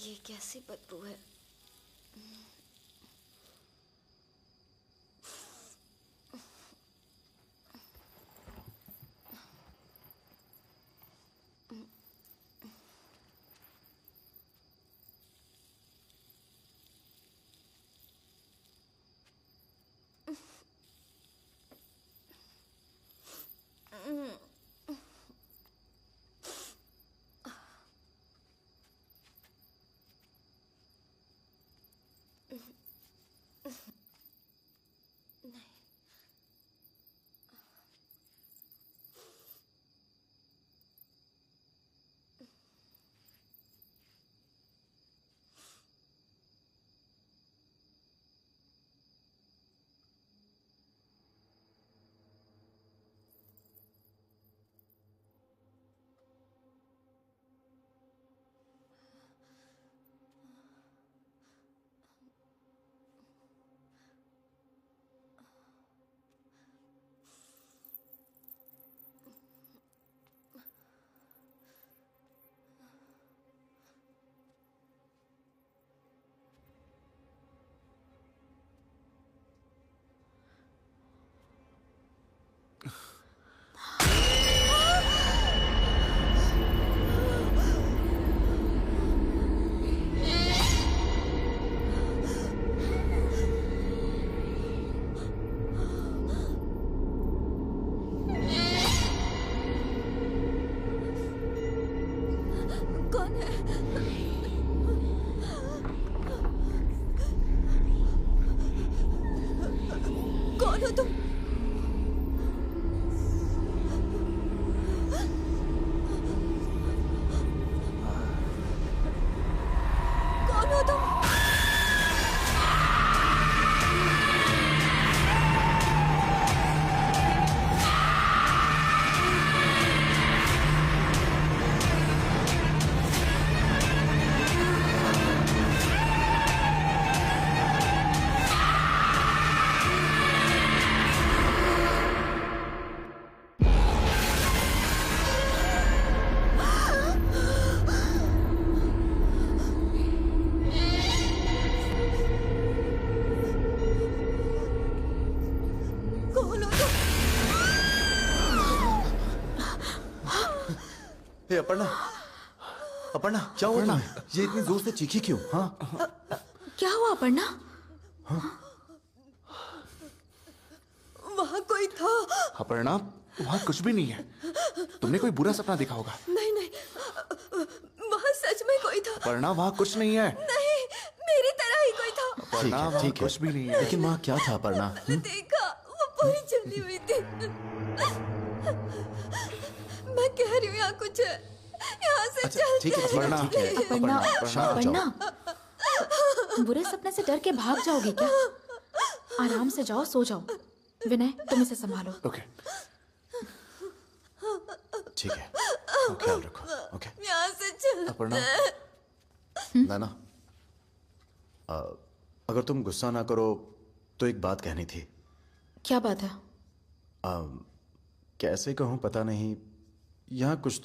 ये कैसी बदबू है? कौन हो तुम? कौन हो तुम? हे अपर्णा, अपर्णा क्या हुआ तुम्हें? ये इतनी जोर से चीखी क्यों? हाँ क्या हुआ अपर्णा? वहाँ कोई था। अपर्णा, वहाँ कुछ भी नहीं है। तुमने कोई बुरा सपना देखा होगा। नहीं नहीं, वहाँ सच में कोई था। अपर्णा, वहाँ कुछ नहीं है। नहीं, मेरी तरह ही कोई था। अपर्णा, वहाँ कुछ भी नहीं है। लेकिन वहाँ क्या था अपर्णा? देखा, वो पूरी जली हुई थी। मैं कह रही हूँ यहाँ कुछ है। यहाँ से चल। ठीक है अपर्णा, अपर्णा, अपर्णा, बुरे सपने से डर के भाग जाओगी क्या? आराम से जाओ, सो जाओ। विनय, तुम इसे संभालो। ओके, ठीक है, ख्याल रखो। ओके, यहाँ से चल। अपर्णा, नाना, अगर तुम गुस्सा ना करो तो एक बात कहनी थी। क्या बात है? कैसे कहूँ पता नहीं, यहाँ कुछ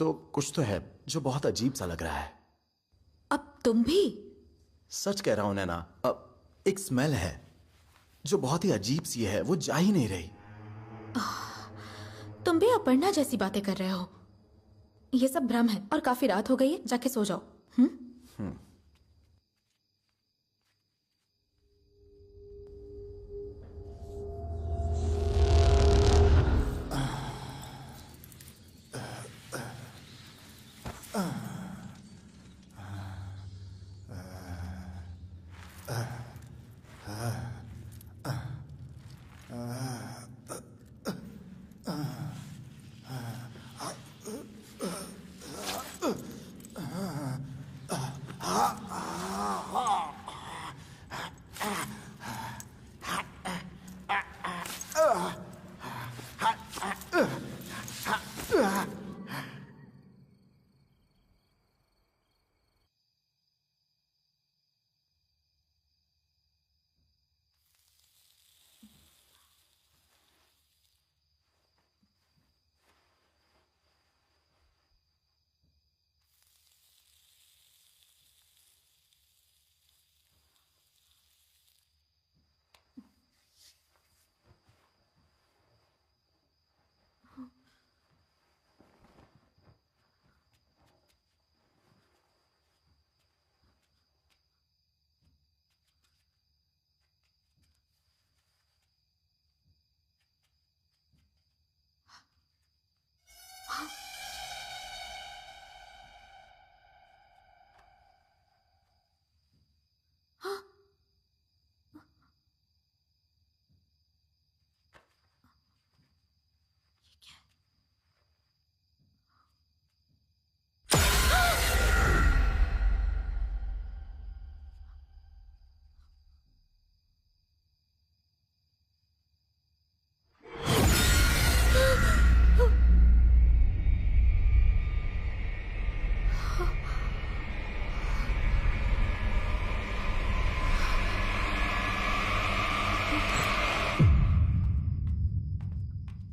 तो है जो बहुत अजीब सा लग रहा है। अब तुम भी? सच कह रहा हूं नैना, अब एक स्मेल है जो बहुत ही अजीब सी है, वो जा ही नहीं रही। तुम भी अपर्णा जैसी बातें कर रहे हो। ये सब भ्रम है और काफी रात हो गई है, जाके सो जाओ।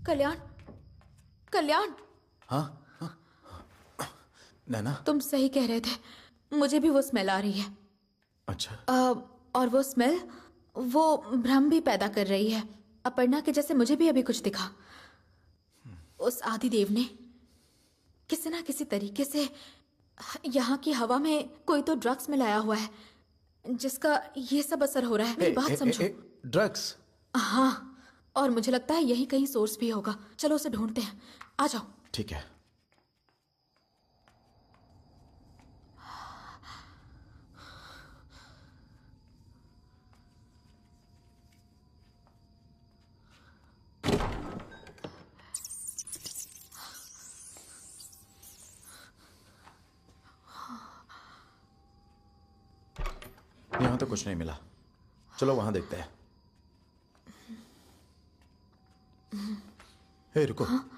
कल्याण, कल्याण, हाँ नैना, तुम सही कह रहे थे, मुझे भी वो स्मेल आ रही है। अच्छा। और वो स्मेल वो भ्रम भी पैदा कर रही है। अपर्णा के जैसे मुझे भी अभी कुछ दिखा। उस आदिदेव ने किसी ना किसी तरीके से यहाँ की हवा में कोई तो ड्रग्स मिलाया हुआ है जिसका ये सब असर हो रहा है। मेरी बात समझो। ड्रग्स? हाँ, और मुझे लगता है यही कहीं सोर्स भी होगा। चलो उसे ढूंढते हैं, आ जाओ। ठीक है। यहाँ तो कुछ नहीं मिला, चलो वहां देखते हैं। हे रुको। हाँ?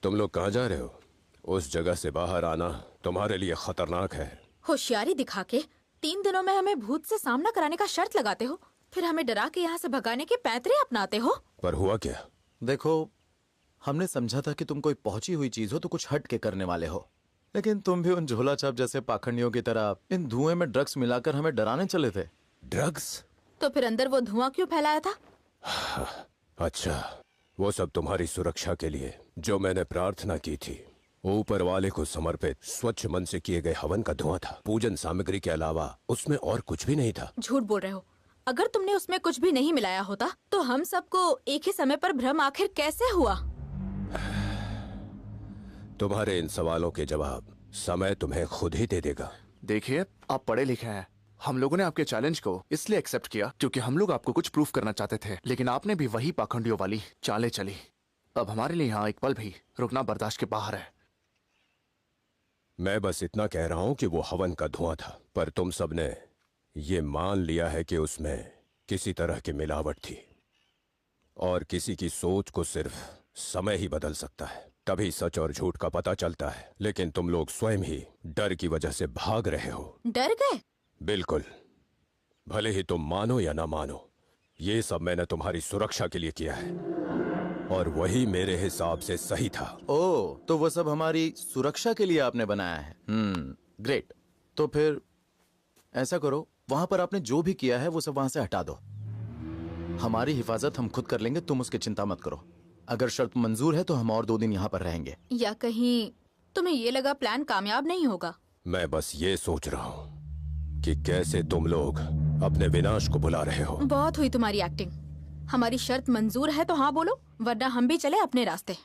तुम लोग कहाँ जा रहे हो? उस जगह से बाहर आना तुम्हारे लिए खतरनाक है। होशियारी दिखा के 3 दिनों में हमें भूत से सामना कराने का शर्त लगाते हो, फिर हमें डरा के यहाँ से भगाने के पैतरे अपनाते हो। पर हुआ क्या? देखो, हमने समझा था कि तुम कोई पहुंची हुई चीज हो तो कुछ हट के करने वाले हो, लेकिन तुम भी उन झोला छाप जैसे पाखंडियों की तरह इन धुएं में ड्रग्स मिलाकर हमें डराने चले थे। ड्रग्स? तो फिर अंदर वो धुआं क्यों फैलाया था? अच्छा, वो सब तुम्हारी सुरक्षा के लिए जो मैंने प्रार्थना की थी। ऊपर वाले को समर्पित स्वच्छ मन से किए गए हवन का धुआं था। पूजन सामग्री के अलावा उसमें और कुछ भी नहीं था। झूठ बोल रहे हो। अगर तुमने उसमें कुछ भी नहीं मिलाया होता तो हम सबको एक ही समय पर भ्रम आखिर कैसे हुआ? तुम्हारे इन सवालों के जवाब समय तुम्हें खुद ही दे देगा। देखिए, आप पढ़े लिखे हैं। हम लोगों ने आपके चैलेंज को इसलिए एक्सेप्ट किया क्योंकि हम लोग आपको कुछ प्रूफ करना चाहते थे, लेकिन आपने भी वही पाखंडियों वाली चालें चली। अब हमारे लिए यहाँ एक पल भी रुकना बर्दाश्त के बाहर है। मैं बस इतना कह रहा हूँ कि वो हवन का धुआं था, पर तुम सबने ये मान लिया है कि उसमें किसी तरह की मिलावट थी, और किसी की सोच को सिर्फ समय ही बदल सकता है। तभी सच और झूठ का पता चलता है। लेकिन तुम लोग स्वयं ही डर की वजह से भाग रहे हो। डर गए? बिल्कुल। भले ही तुम मानो या ना मानो, ये सब मैंने तुम्हारी सुरक्षा के लिए किया है, और वही मेरे हिसाब से सही था। ओह, तो वो सब हमारी सुरक्षा के लिए आपने बनाया है। ग्रेट। तो फिर ऐसा करो, वहां पर आपने जो भी किया है वो सब वहां से हटा दो। हमारी हिफाजत हम खुद कर लेंगे, तुम उसकी चिंता मत करो। अगर शर्त मंजूर है तो हम और 2 दिन यहाँ पर रहेंगे। या कहीं तुम्हें ये लगा प्लान कामयाब नहीं होगा? मैं बस ये सोच रहा हूँ कि कैसे तुम लोग अपने विनाश को बुला रहे हो। बहुत हुई तुम्हारी एक्टिंग। हमारी शर्त मंजूर है तो हाँ बोलो, वरना हम भी चले अपने रास्ते।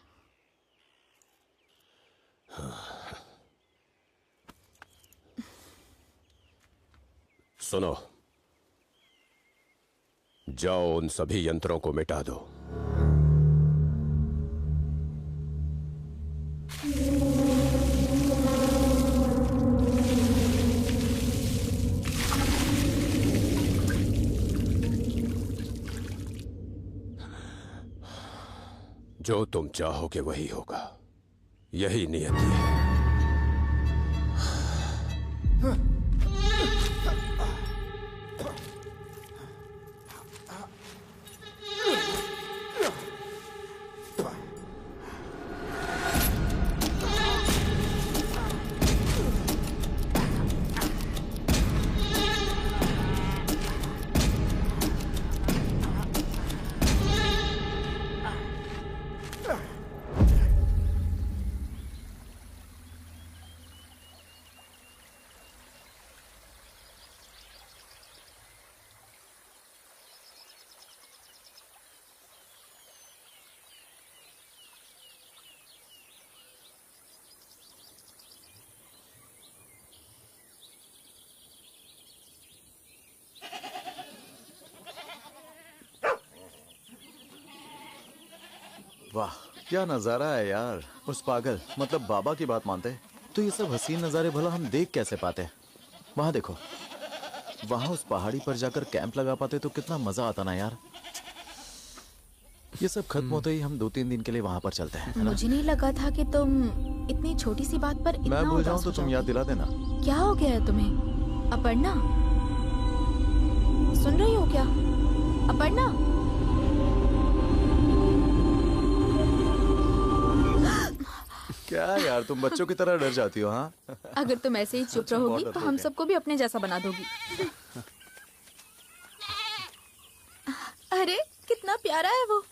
सुनो, जाओ उन सभी यंत्रों को मिटा दो। जो तुम चाहोगे वही होगा, यही नियति है। वाह क्या नजारा है यार। उस पागल मतलब बाबा की बात मानते तो ये सब हसीन नजारे भला हम देख कैसे पाते। वहां देखो, वहां उस पहाड़ी पर जाकर कैंप लगा पाते तो कितना मजा आता ना यार। ये सब खत्म होते ही हम 2-3 दिन के लिए वहां पर चलते हैं। मुझे नहीं लगा था कि तुम इतनी छोटी सी बात पर इतना मैं भूल जाऊं उदास तो हो तुम जाओगे। याद दिला देना। क्या हो गया है तुम्हें अपर्णा? सुन रही हो क्या अपर्णा? क्या यार तुम बच्चों की तरह डर जाती हो। हाँ अगर तुम ऐसे ही चुप रहोगी तो हम सबको भी अपने जैसा बना दोगी। अरे कितना प्यारा है वो।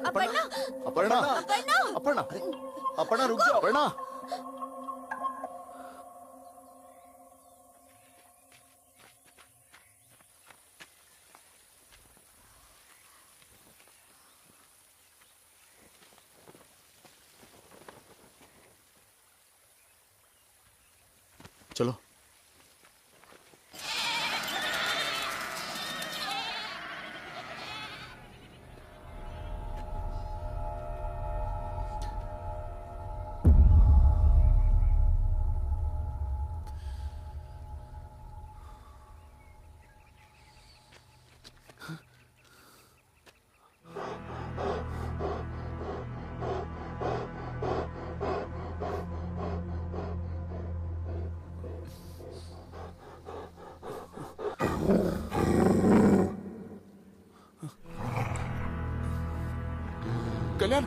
अपर्णा अपर्णा अपर्णा अपर्णा रुक जाओ अपर्णा। चलो कल्याण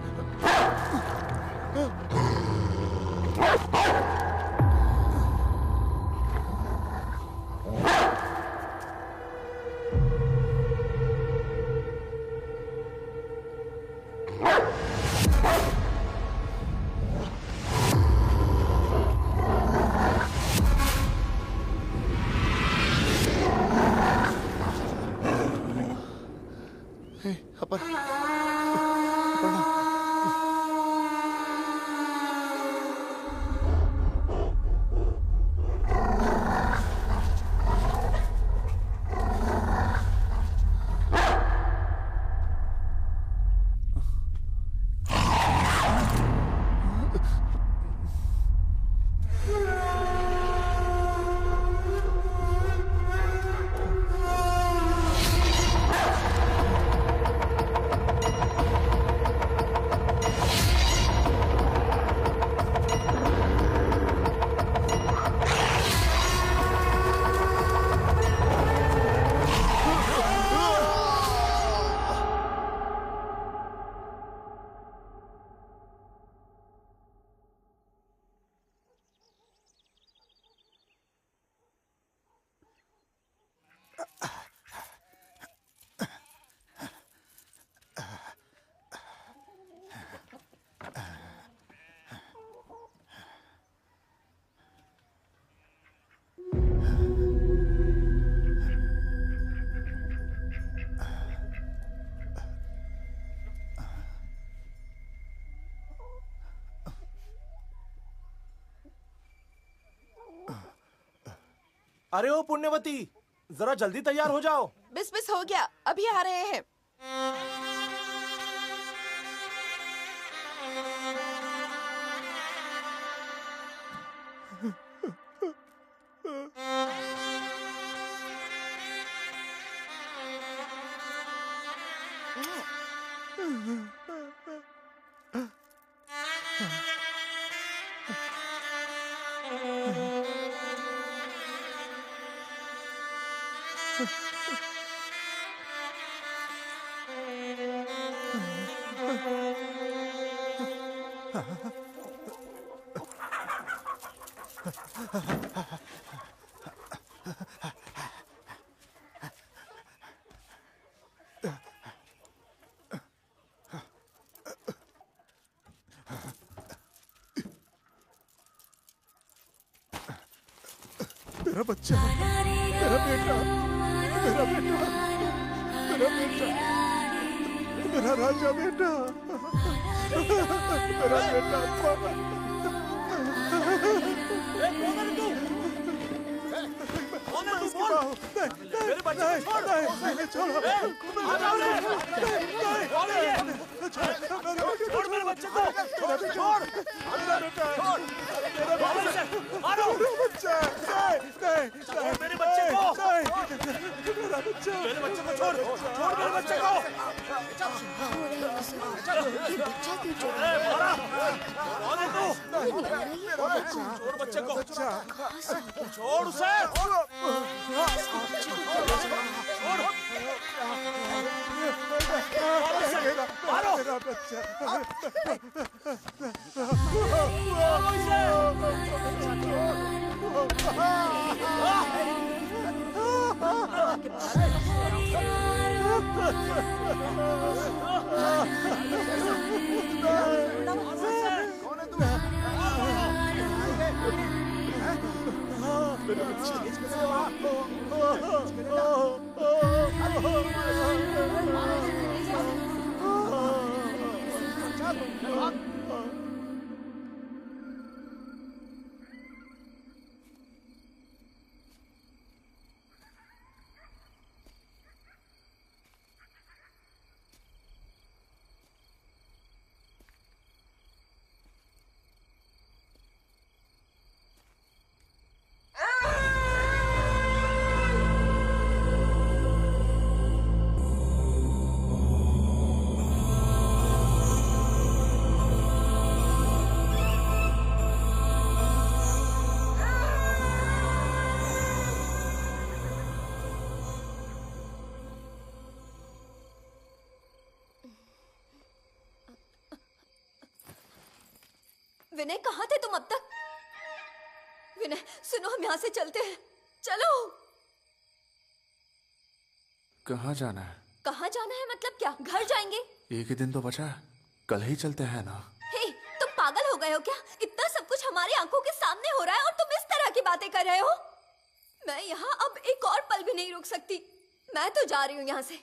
अरे ओ पुण्यवती, जरा जल्दी तैयार हो जाओ। बस बस हो गया, अभी आ रहे हैं। मेरा बच्चा, मेरा बेटा, मेरा बेटा, मेरा बेटा, मेरा राजा बेटा, मेरा बेटा। मेरे बच्चे को छोड़, छोड़ो, छोड़ मेरे बच्चे को, छोड़ मेरा बेटा, मारो बच्चा, मेरे बच्चे को, मेरा बच्चा, मेरे बच्चे को छोड़, छोड़ मेरे बच्चे को, मारा, छोड़ बच्चे को, छोड़ उसे, मारो मेरा बच्चा, विनय, कहाँ थे तुम अब तक? विनय सुनो, हम यहाँ से चलते हैं, चलो। कहाँ जाना है? कहाँ जाना है मतलब क्या? घर जाएंगे। एक ही दिन तो बचा है, कल ही चलते हैं ना। हे, तुम पागल हो गए हो क्या? इतना सब कुछ हमारी आंखों के सामने हो रहा है और तुम इस तरह की बातें कर रहे हो। मैं यहाँ अब एक और पल भी नहीं रुक सकती। मैं तो जा रही हूँ यहाँ से।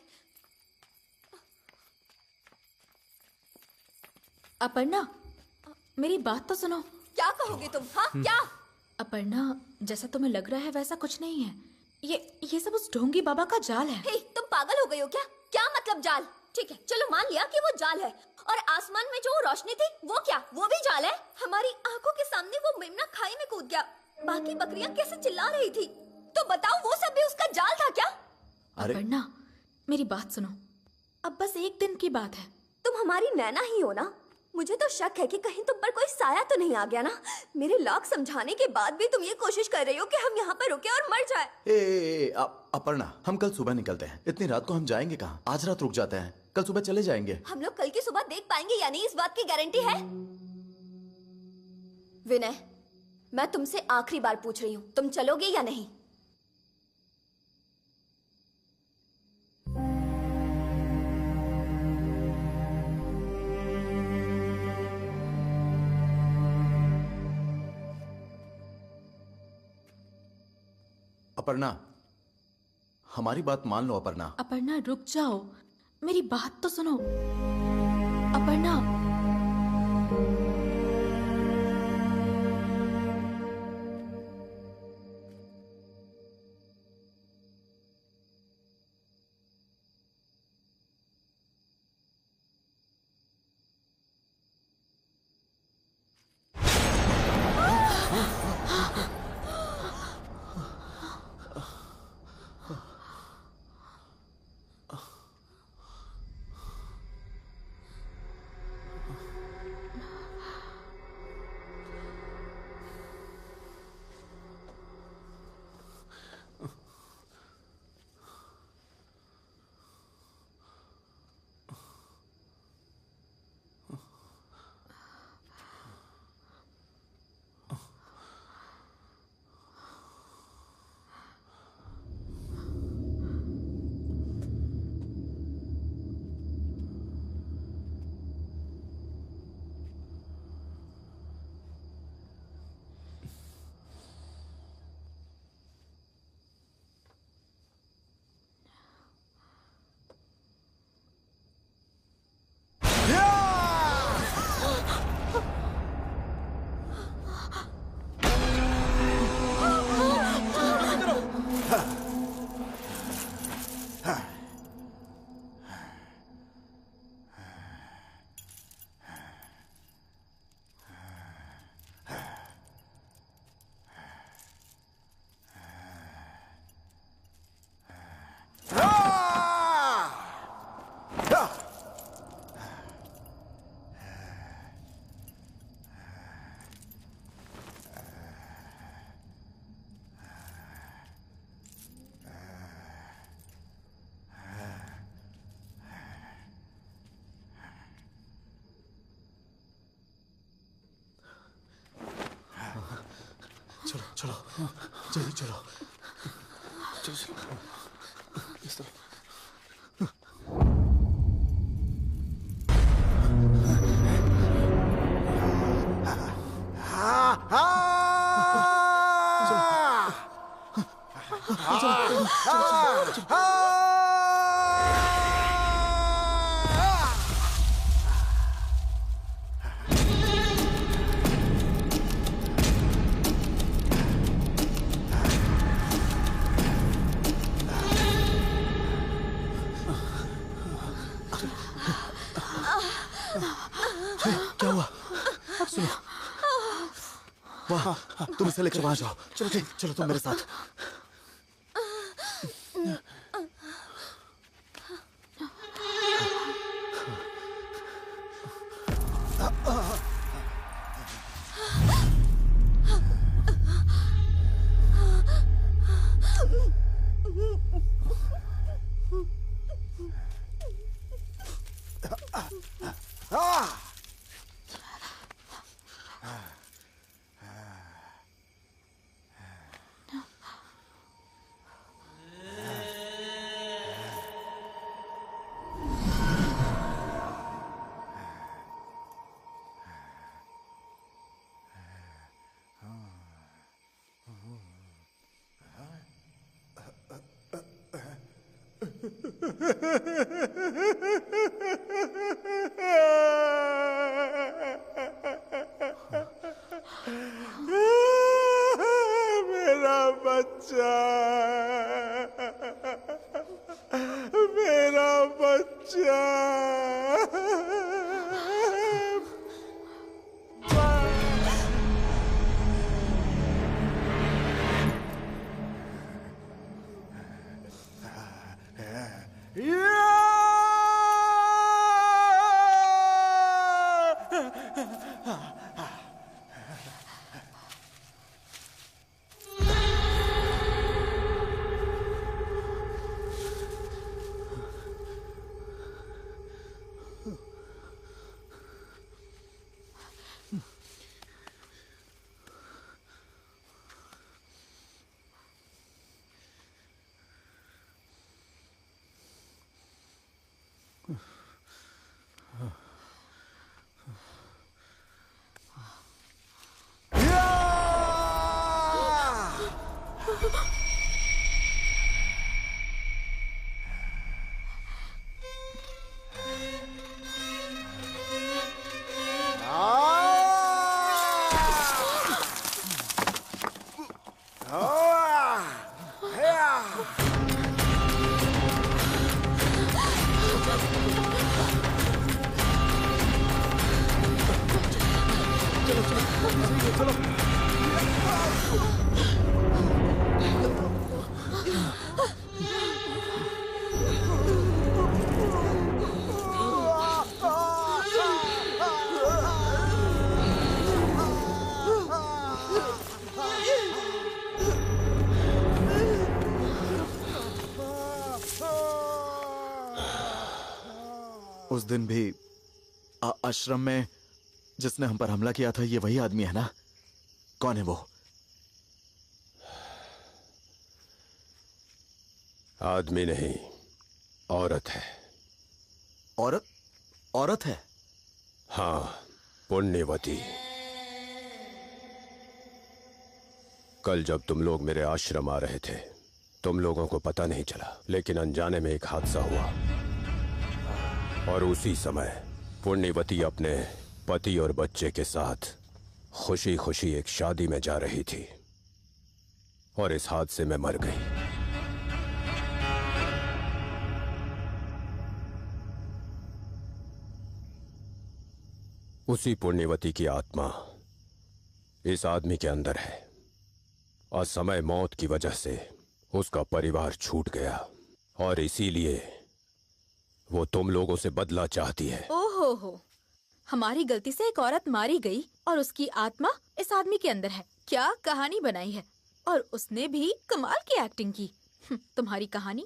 अपर्णा, मेरी बात तो सुनो। क्या कहोगे तुम? हाँ क्या? अपर्णा, जैसा तुम्हें लग रहा है वैसा कुछ नहीं है। ये सब उस ढोंगी बाबा का जाल है। हे, तुम पागल हो गई हो क्या? क्या मतलब जाल? ठीक है, चलो मान लिया कि वो जाल है। और आसमान में जो रोशनी थी वो क्या? वो भी जाल है? हमारी आंखों के सामने वो मेमना खाई में कूद गया। बाकी बकरियां कैसे चिल्ला रही थी? तो बताओ, वो सब भी उसका जाल था क्या? अपर्णा, मेरी बात सुनो। अब बस एक दिन की बात है। तुम हमारी नैना ही हो ना? मुझे तो शक है कि कहीं तुम पर कोई साया तो नहीं आ गया ना? मेरे लाख समझाने के बाद भी तुम ये कोशिश कर रही हो कि हम यहाँ पर रुके और मर जाए। अपर्णा, हम कल सुबह निकलते हैं। इतनी रात को हम जाएंगे कहाँ? आज रात रुक जाते हैं, कल सुबह चले जाएंगे। हम लोग कल की सुबह देख पाएंगे या नहीं, इस बात की गारंटी है? विनय, मैं तुमसे आखिरी बार पूछ रही हूँ, तुम चलोगे या नहीं? अपर्णा, हमारी बात मान लो। अपर्णा, अपर्णा रुक जाओ, मेरी बात तो सुनो। अपर्णा, चलो चलो चलो इस तरफ। क्या हुआ? सुनो, वाह, तुम इसे लेकर वहां जाओ। चलो चलो तुम मेरे साथ। मेरा बच्चा, मेरा बच्चा। उस दिन भी आश्रम में जिसने हम पर हमला किया था, ये वही आदमी है ना? कौन है वो? आदमी नहीं, औरत है। औरत? औरत है? हाँ, पुण्यवती। कल जब तुम लोग मेरे आश्रम आ रहे थे, तुम लोगों को पता नहीं चला, लेकिन अनजाने में एक हादसा हुआ और उसी समय पुण्यवती अपने पति और बच्चे के साथ खुशी खुशी एक शादी में जा रही थी और इस हादसे में मर गई। उसी पुण्यवती की आत्मा इस आदमी के अंदर है। असमय मौत की वजह से उसका परिवार छूट गया और इसीलिए वो तुम लोगों से बदला चाहती है। ओहो हो, हमारी गलती से एक औरत मारी गई और उसकी आत्मा इस आदमी के अंदर है। क्या कहानी बनाई है, और उसने भी कमाल की एक्टिंग की। तुम्हारी कहानी,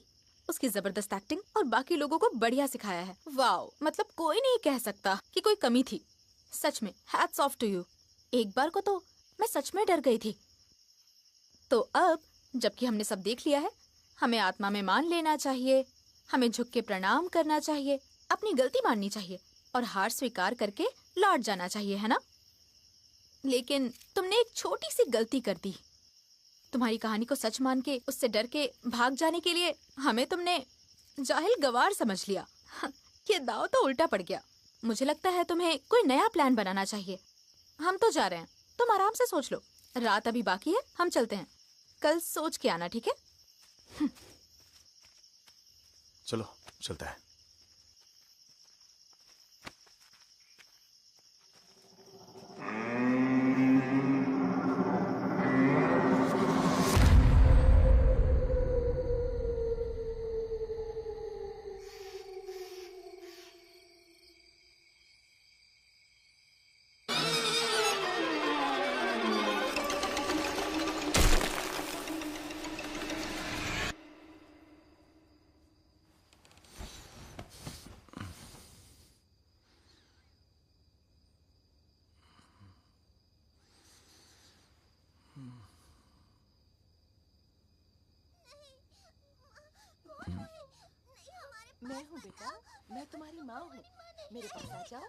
उसकी जबरदस्त एक्टिंग और बाकी लोगों को बढ़िया सिखाया है। वाओ, मतलब कोई नहीं कह सकता कि कोई कमी थी। सच में हैट्स ऑफ टू यू। एक बार को तो मैं सच में डर गई थी। तो अब जबकि हमने सब देख लिया है। हमें आत्मा में मान लेना चाहिए, हमें झुक के प्रणाम करना चाहिए, अपनी गलती माननी चाहिए और हार स्वीकार करके लौट जाना चाहिए, है ना? लेकिन तुमने एक छोटी सी गलती कर दी। तुम्हारी कहानी को सच मान के उससे डर के भाग जाने के लिए हमें तुमने जाहिल गवार समझ लिया। ये दाव तो उल्टा पड़ गया। मुझे लगता है तुम्हें कोई नया प्लान बनाना चाहिए। हम तो जा रहे हैं, तुम आराम से सोच लो। रात अभी बाकी है, हम चलते हैं। कल सोच के आना, ठीक है? चलो चलता है। मैं हूँ बेटा, मैं तुम्हारी माँ हूँ। मेरे पास आ जाओ।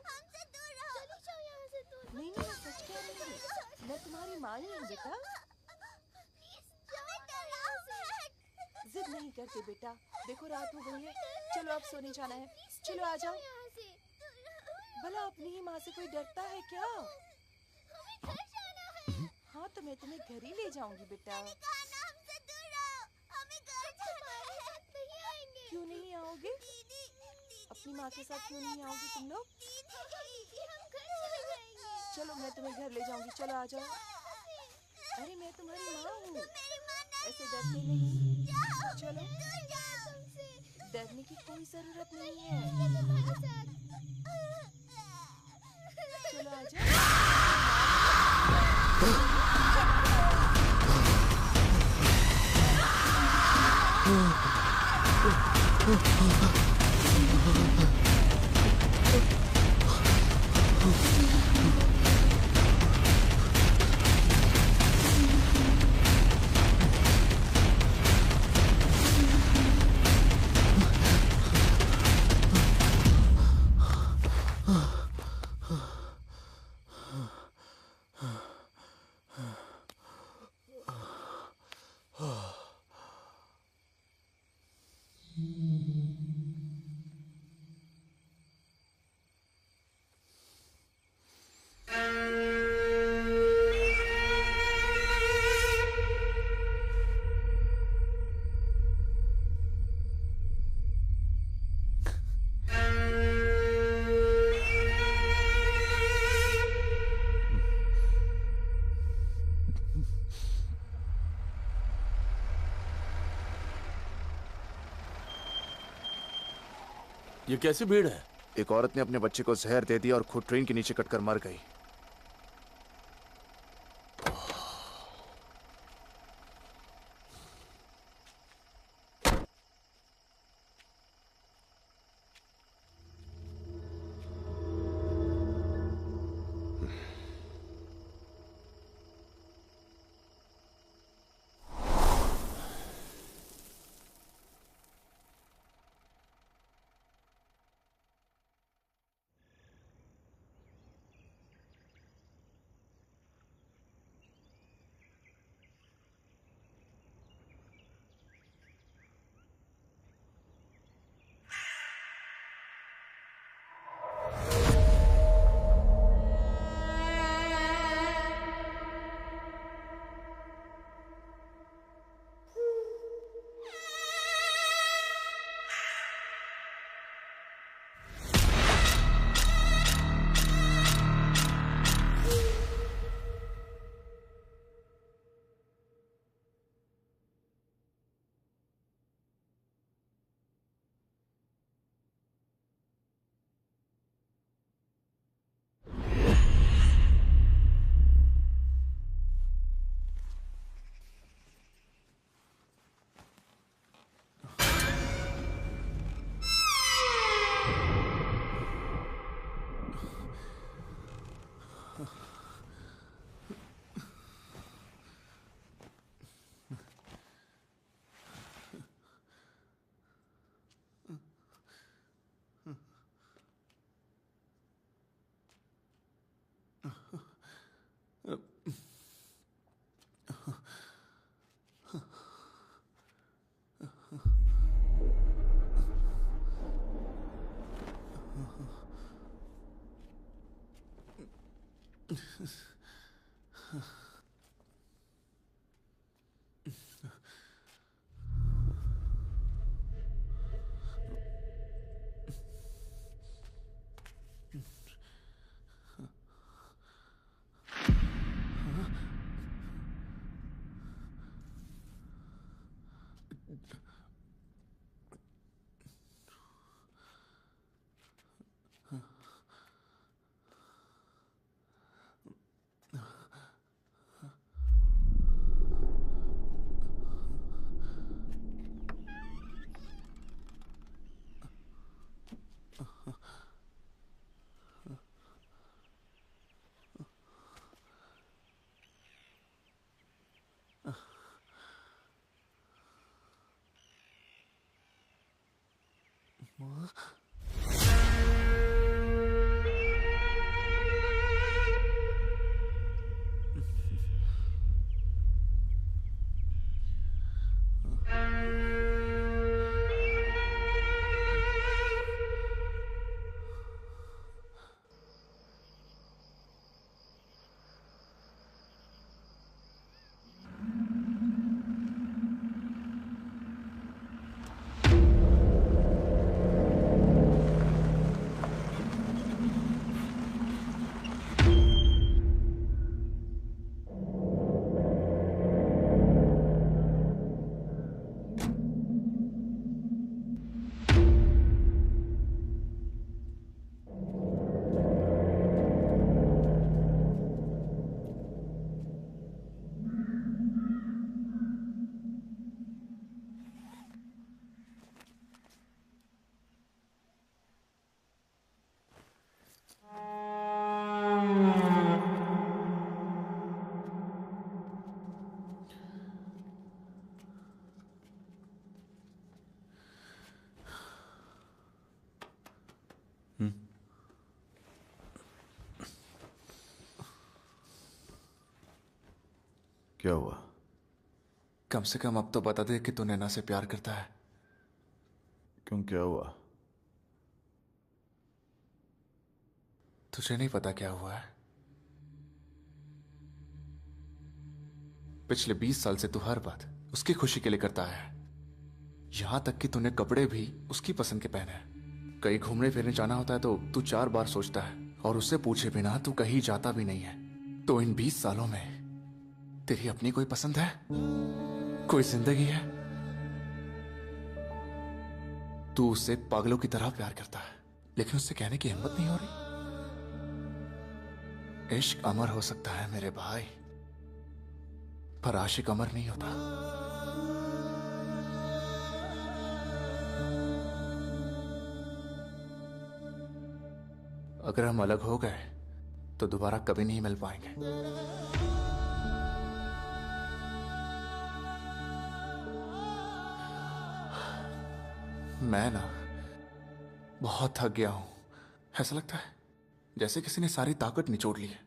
नहीं नहीं, सच कह रही हूँ, मैं तुम्हारी माँ ही हूँ बेटा। जिद नहीं करते बेटा, देखो रात हो गई है, चलो अब सोने जाना है। चलो आ जाओ। भला अपनी ही माँ से कोई डरता है क्या? हाँ तो मैं तुम्हें घर ही ले जाऊंगी बेटा। क्यों नहीं आओगे? अपनी माँ के साथ क्यों नहीं आओगे तुम लोग? चलो मैं तुम्हें घर ले जाऊंगी, चलो आ जाओ। अरे मैं तुम्हारी माँ हूँ, ऐसे डरते नहीं। चलो, डरने की कोई जरूरत नहीं है। चलो आ जाओ। ये कैसी भीड़ है? एक औरत ने अपने बच्चे को जहर दे दिया और खुद ट्रेन के नीचे कटकर मर गई। क्या हुआ? कम से कम अब तो बता दे कि तू नैना से प्यार करता है। क्यों, क्या हुआ? तुझे नहीं पता क्या हुआ है? पिछले 20 साल से तू हर बात उसकी खुशी के लिए करता है। यहां तक कि तूने कपड़े भी उसकी पसंद के पहने हैं। कहीं घूमने फिरने जाना होता है तो तू 4 बार सोचता है, और उससे पूछे बिना तू कहीं जाता भी नहीं है। तो इन 20 सालों में तेरी अपनी कोई पसंद है? कोई जिंदगी है? तू उससे पागलों की तरह प्यार करता है, लेकिन उससे कहने की हिम्मत नहीं हो रही। इश्क अमर हो सकता है मेरे भाई, पर आशिक अमर नहीं होता। अगर हम अलग हो गए तो दोबारा कभी नहीं मिल पाएंगे। मैं ना बहुत थक गया हूं। ऐसा लगता है जैसे किसी ने सारी ताकत निचोड़ ली है।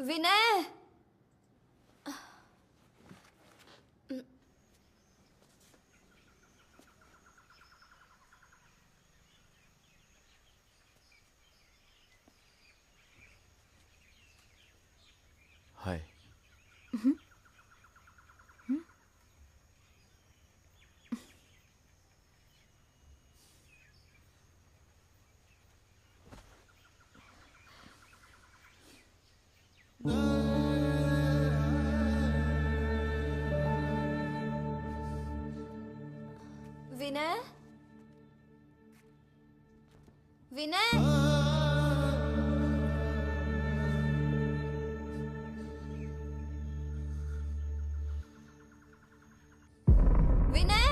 विनय, हाय। विनय, विनय, विनय,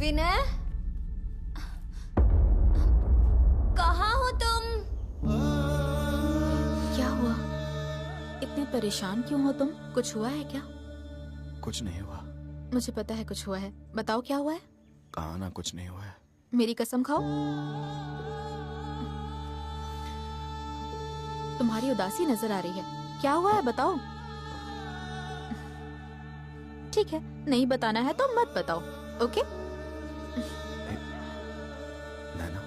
विनय, कहाँ हो तुम? क्या हुआ? इतने परेशान क्यों हो तुम? कुछ हुआ है क्या? कुछ नहीं हुआ। मुझे पता है कुछ हुआ है। बताओ क्या हुआ है? कहा ना कुछ नहीं हुआ है। मेरी कसम खाओ। तुम्हारी उदासी नजर आ रही है। क्या हुआ है बताओ। ठीक है, नहीं बताना है तो मत बताओ। ओके? नैना,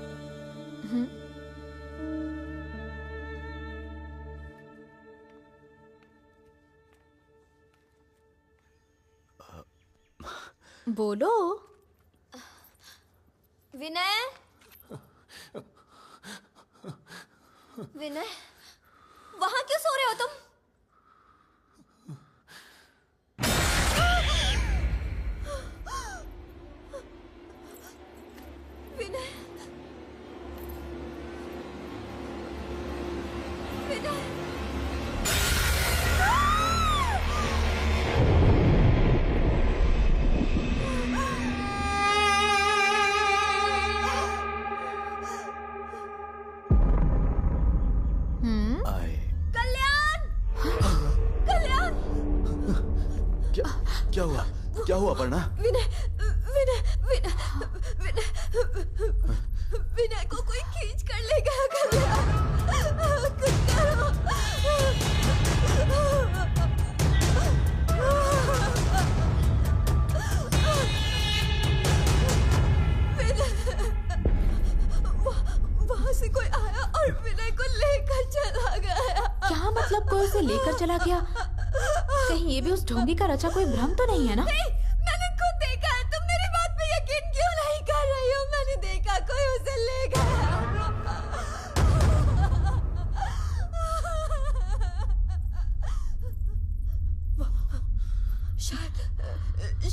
बोलो। विनय, विनय, वहां क्यों सो रहे हो तुम? विनय, विनय, आए। कल्याण, कल्याण, क्या हुआ? क्या हुआ अपर्णा? विनय, विनय, विनय, विनय, विनय को कोई खींच कर ले गया। कल्याण, कुछ करो। वहां से कोई आया और विनय को लेकर चला गया। क्या मतलब कोई उसे लेकर चला गया? कहीं ये भी उस ढोंगी का रचा कोई भ्रम तो नहीं है ना? नहीं, मैंने खुद देखा है। तुम मेरी बात पे यकीन क्यों नहीं कर रही हो? मैंने देखा कोई उसे ले गया।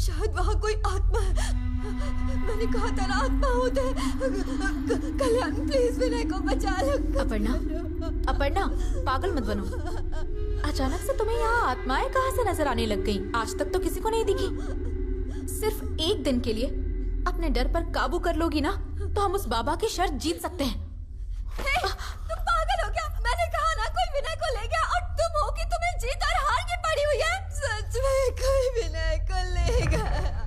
शायद वहाँ कोई आत्मा है। मैंने कहा था ना, आत्मा होते हैं। कल्याण प्लीज विनय को बचा लो। अपर्णा, अपर्णा, पागल मत बनो। अचानक से तुम्हें यहाँ आत्माएं कहाँ से नजर आने लग गईं? आज तक तो किसी को नहीं दिखी। सिर्फ एक दिन के लिए अपने डर पर काबू कर लोगी ना, तो हम उस बाबा की शर्त जीत सकते हैं। तुम पागल हो क्या? मैंने कहा ना कोई विनय को ले गया, और तुम हो कि तुम्हें जीत और हार की पड़ी हुई है। सच में कोई विनय को ले गया।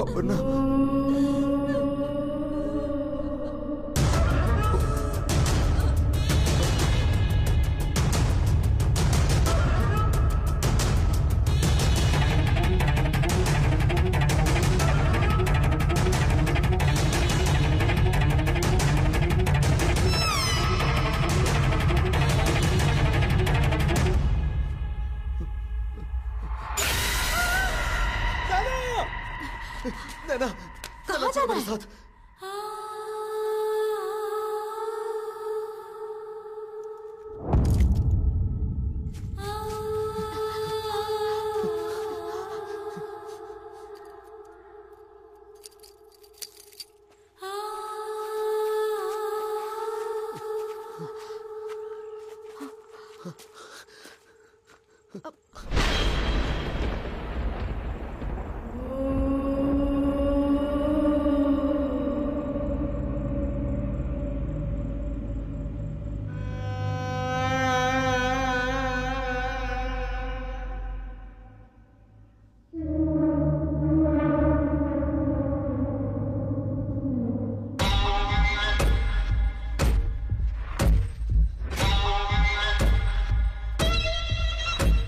अपर्णा, नैना, कहाँ जाना मेरे है? साथ।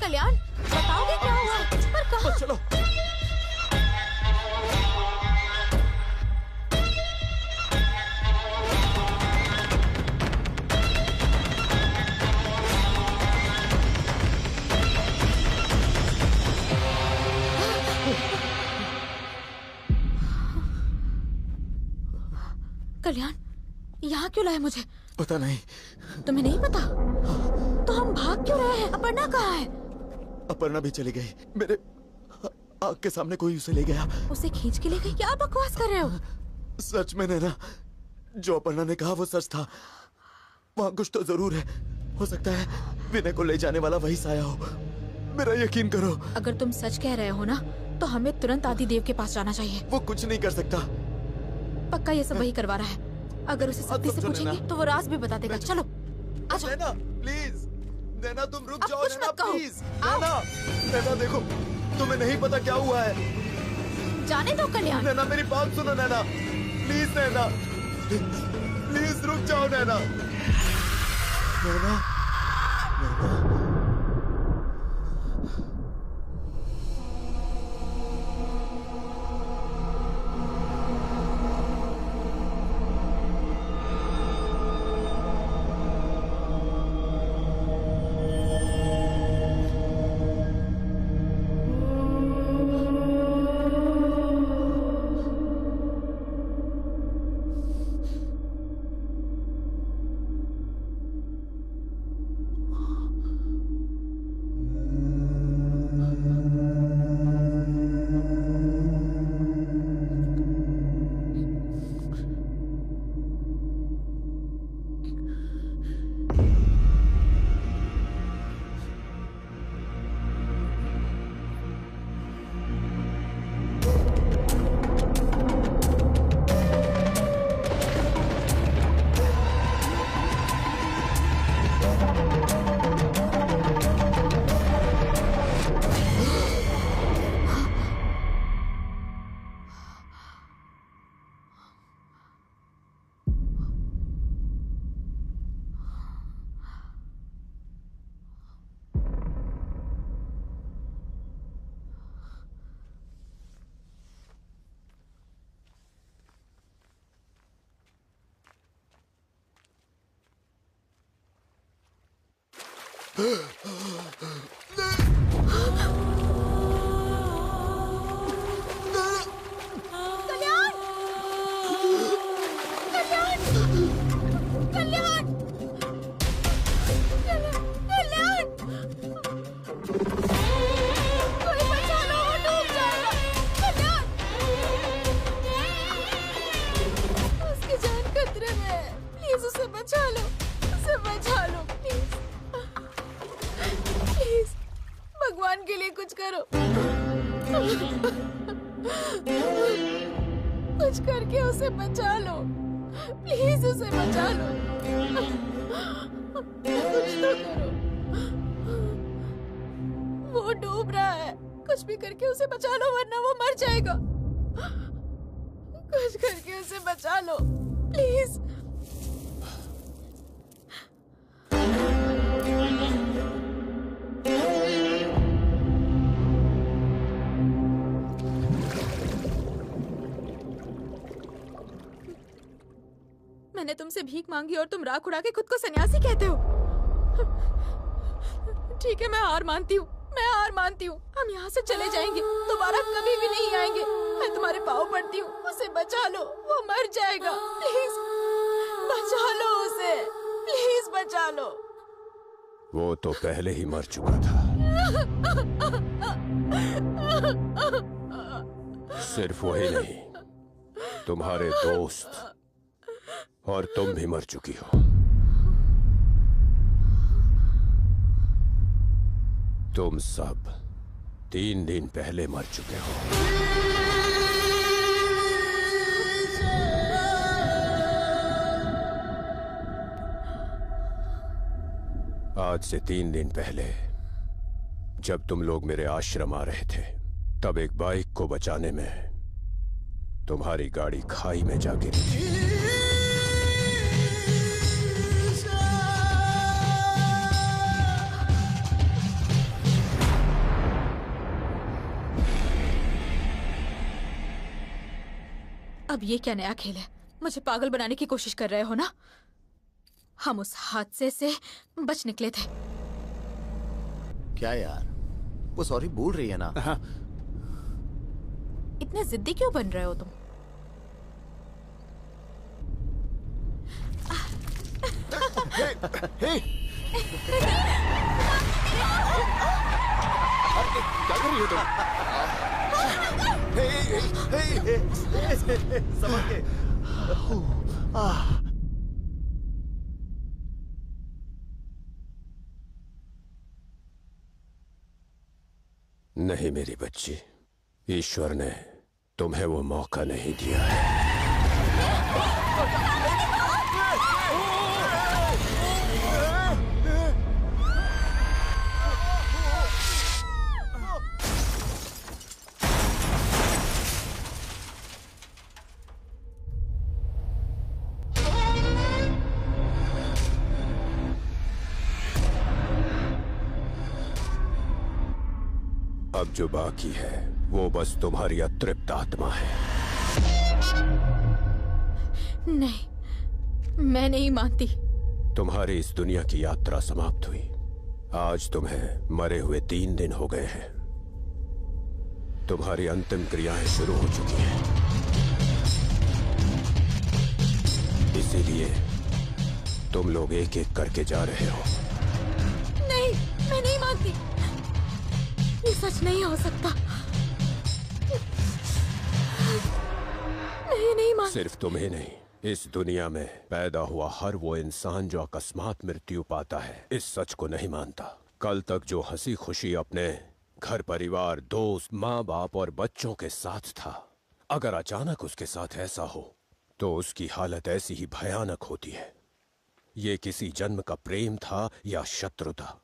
कल्याण, बताओगे क्या हुआ? पर कहाँ? चलो। कल्याण, यहाँ क्यों लाए मुझे? पता नहीं। तुम्हें नहीं पता? तो हम भाग क्यों रहे हैं? अपर्णा कहाँ है? अपर्णा भी चली गई। मेरे आँख के सामने कोई उसे ले गया। उसे खींच के ले गई? क्या बकवास कर रहे हो? सच में नैना, जो अपर्णा ने कहा वो सच था। वहाँ कुछ तो जरूर है। हो सकता है विनय को ले जाने वाला वही साया हो। मेरा यकीन करो। अगर तुम सच कह रहे हो ना, तो हमें तुरंत आदिदेव के पास जाना चाहिए। वो कुछ नहीं कर सकता। पक्का ये सब वही करवा रहा है। अगर उसे सत्य से पूछेंगे तो वो राज भी बता देगा। चलो आ जाओ। नैना प्लीज, नैना तुम रुक अब जाओ। कुछ नैना मत कहो। प्लीज, नैना, नैना देखो, तुम्हें नहीं पता क्या हुआ है। जाने दो कल्याण। नैना मेरी बात सुनो नैना, प्लीज नैना, प्लीज रुक जाओ नैना। नैना, नैना। उसे बचा लो, उसे बचा लो प्लीज, प्लीज भगवान के लिए कुछ करो, कुछ करके उसे बचा लो, प्लीज उसे बचा लो, कुछ तो करो, वो डूब रहा है, कुछ भी करके उसे बचा लो वरना वो मर जाएगा, कुछ करके उसे बचा लो प्लीज। मैंने तुमसे भीख मांगी और तुम राख उड़ा के खुद को सन्यासी कहते हो। ठीक है, मैं हार मानती हूँ, मैं हार मानती हूँ। हम यहाँ से चले जाएंगे, दोबारा कभी भी नहीं आएंगे। मैं तुम्हारे पाँव पड़ती हूँ, उसे बचा लो, वो मर जाएगा, प्लीज बचा लो उसे, प्लीज बचा लो। वो तो पहले ही मर चुका था। सिर्फ वही नहीं, तुम्हारे दोस्त और तुम भी मर चुकी हो। तुम सब 3 दिन पहले मर चुके हो। आज से 3 दिन पहले जब तुम लोग मेरे आश्रम आ रहे थे, तब एक बाइक को बचाने में तुम्हारी गाड़ी खाई में जा गिरी थी। अब ये क्या नया खेल है? मुझे पागल बनाने की कोशिश कर रहे हो ना? हम उस हादसे से बच निकले थे। क्या यार, वो सॉरी बोल रही है ना? हाँ। इतने जिद्दी क्यों बन रहे हो तुम? क्या कर रही हो तुम? समझ गए। नहीं मेरी बच्ची, ईश्वर ने तुम्हें वो मौका नहीं दिया है। अब जो बाकी है वो बस तुम्हारी अतृप्त आत्मा है। नहीं, मैं नहीं मानती। तुम्हारी इस दुनिया की यात्रा समाप्त हुई। आज तुम्हें मरे हुए 3 दिन हो गए हैं। तुम्हारी अंतिम क्रियाएं शुरू हो चुकी हैं। इसीलिए तुम लोग एक एक करके जा रहे हो। नहीं, मैं नहीं मानती। ये सच नहीं हो सकता। मैं नहीं मानती। सिर्फ तुम्हें नहीं, इस दुनिया में पैदा हुआ हर वो इंसान जो अकस्मात मृत्यु पाता है, इस सच को नहीं मानता। कल तक जो हंसी खुशी अपने घर परिवार, दोस्त, माँ बाप और बच्चों के साथ था, अगर अचानक उसके साथ ऐसा हो तो उसकी हालत ऐसी ही भयानक होती है। ये किसी जन्म का प्रेम था या शत्रु था,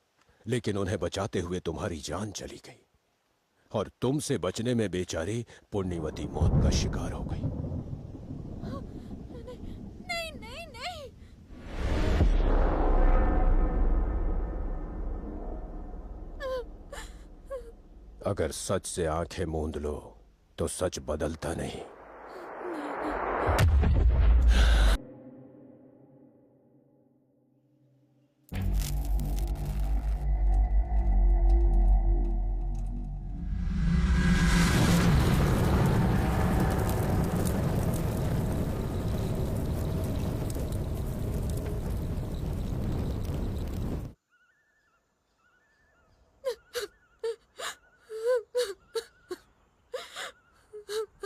लेकिन उन्हें बचाते हुए तुम्हारी जान चली गई और तुमसे बचने में बेचारी पुण्यवती मौत का शिकार हो गई। नहीं, नहीं, नहीं। अगर सच से आंखें मूंद लो तो सच बदलता नहीं।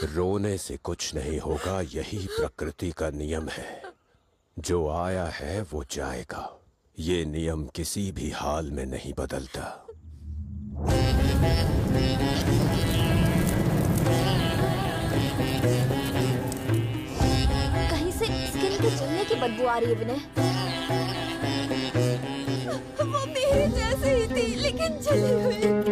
रोने से कुछ नहीं होगा, यही प्रकृति का नियम है। जो आया है वो जाएगा, ये नियम किसी भी हाल में नहीं बदलता। कहीं से स्किन के जलने की बदबू आ रही है विनय। वो मेरे जैसे ही थी लेकिन जली हुई।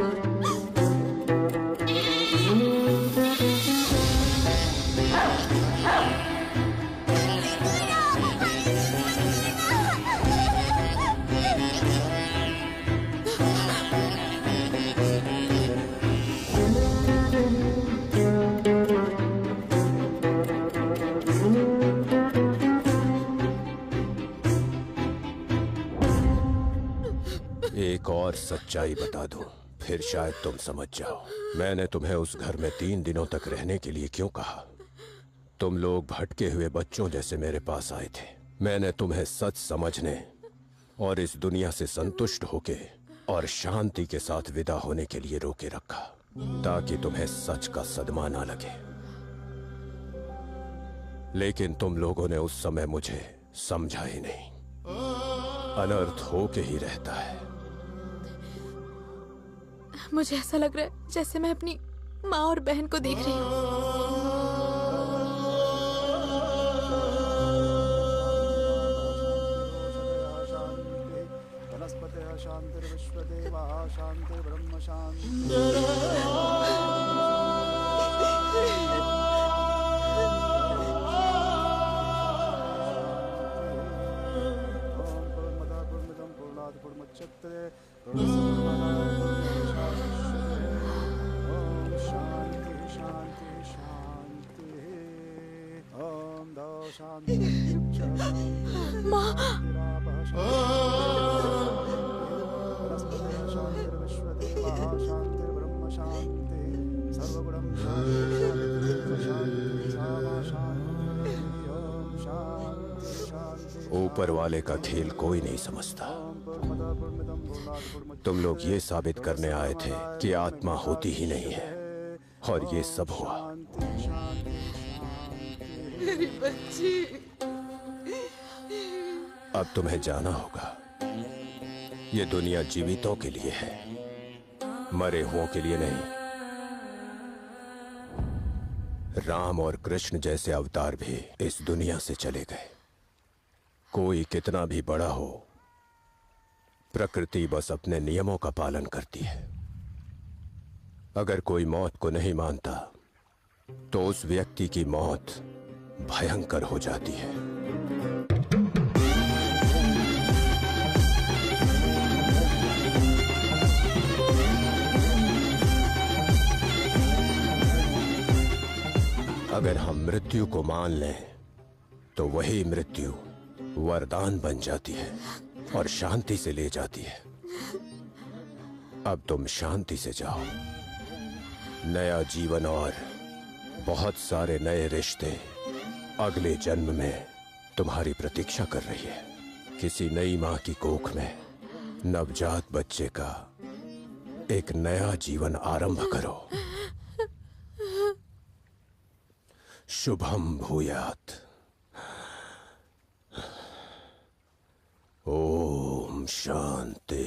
एक और सच्चाई बता दूं, फिर शायद तुम समझ जाओ। मैंने तुम्हें उस घर में 3 दिनों तक रहने के लिए क्यों कहा? तुम लोग भटके हुए बच्चों जैसे मेरे पास आए थे। मैंने तुम्हें सच समझने और इस दुनिया से संतुष्ट होके और शांति के साथ विदा होने के लिए रोके रखा, ताकि तुम्हें सच का सदमा ना लगे। लेकिन तुम लोगों ने उस समय मुझे समझा ही नहीं। अनर्थ होके ही रहता है। मुझे ऐसा लग रहा है जैसे मैं अपनी माँ और बहन को देख रही हूँ। ऊपर वाले का खेल कोई नहीं समझता। तुम लोग ये साबित करने आए थे कि आत्मा होती ही नहीं है, और ये सब हुआ। मेरी बच्ची। अब तुम्हें जाना होगा। ये दुनिया जीवितों के लिए है, मरे हुओं के लिए नहीं। राम और कृष्ण जैसे अवतार भी इस दुनिया से चले गए। कोई कितना भी बड़ा हो, प्रकृति बस अपने नियमों का पालन करती है। अगर कोई मौत को नहीं मानता तो उस व्यक्ति की मौत भयंकर हो जाती है। अगर हम मृत्यु को मान लें तो वही मृत्यु वरदान बन जाती है और शांति से ले जाती है। अब तुम शांति से जाओ। नया जीवन और बहुत सारे नए रिश्ते अगले जन्म में तुम्हारी प्रतीक्षा कर रही है। किसी नई मां की कोख में नवजात बच्चे का एक नया जीवन आरंभ करो। शुभम भूयात। ओम शांति।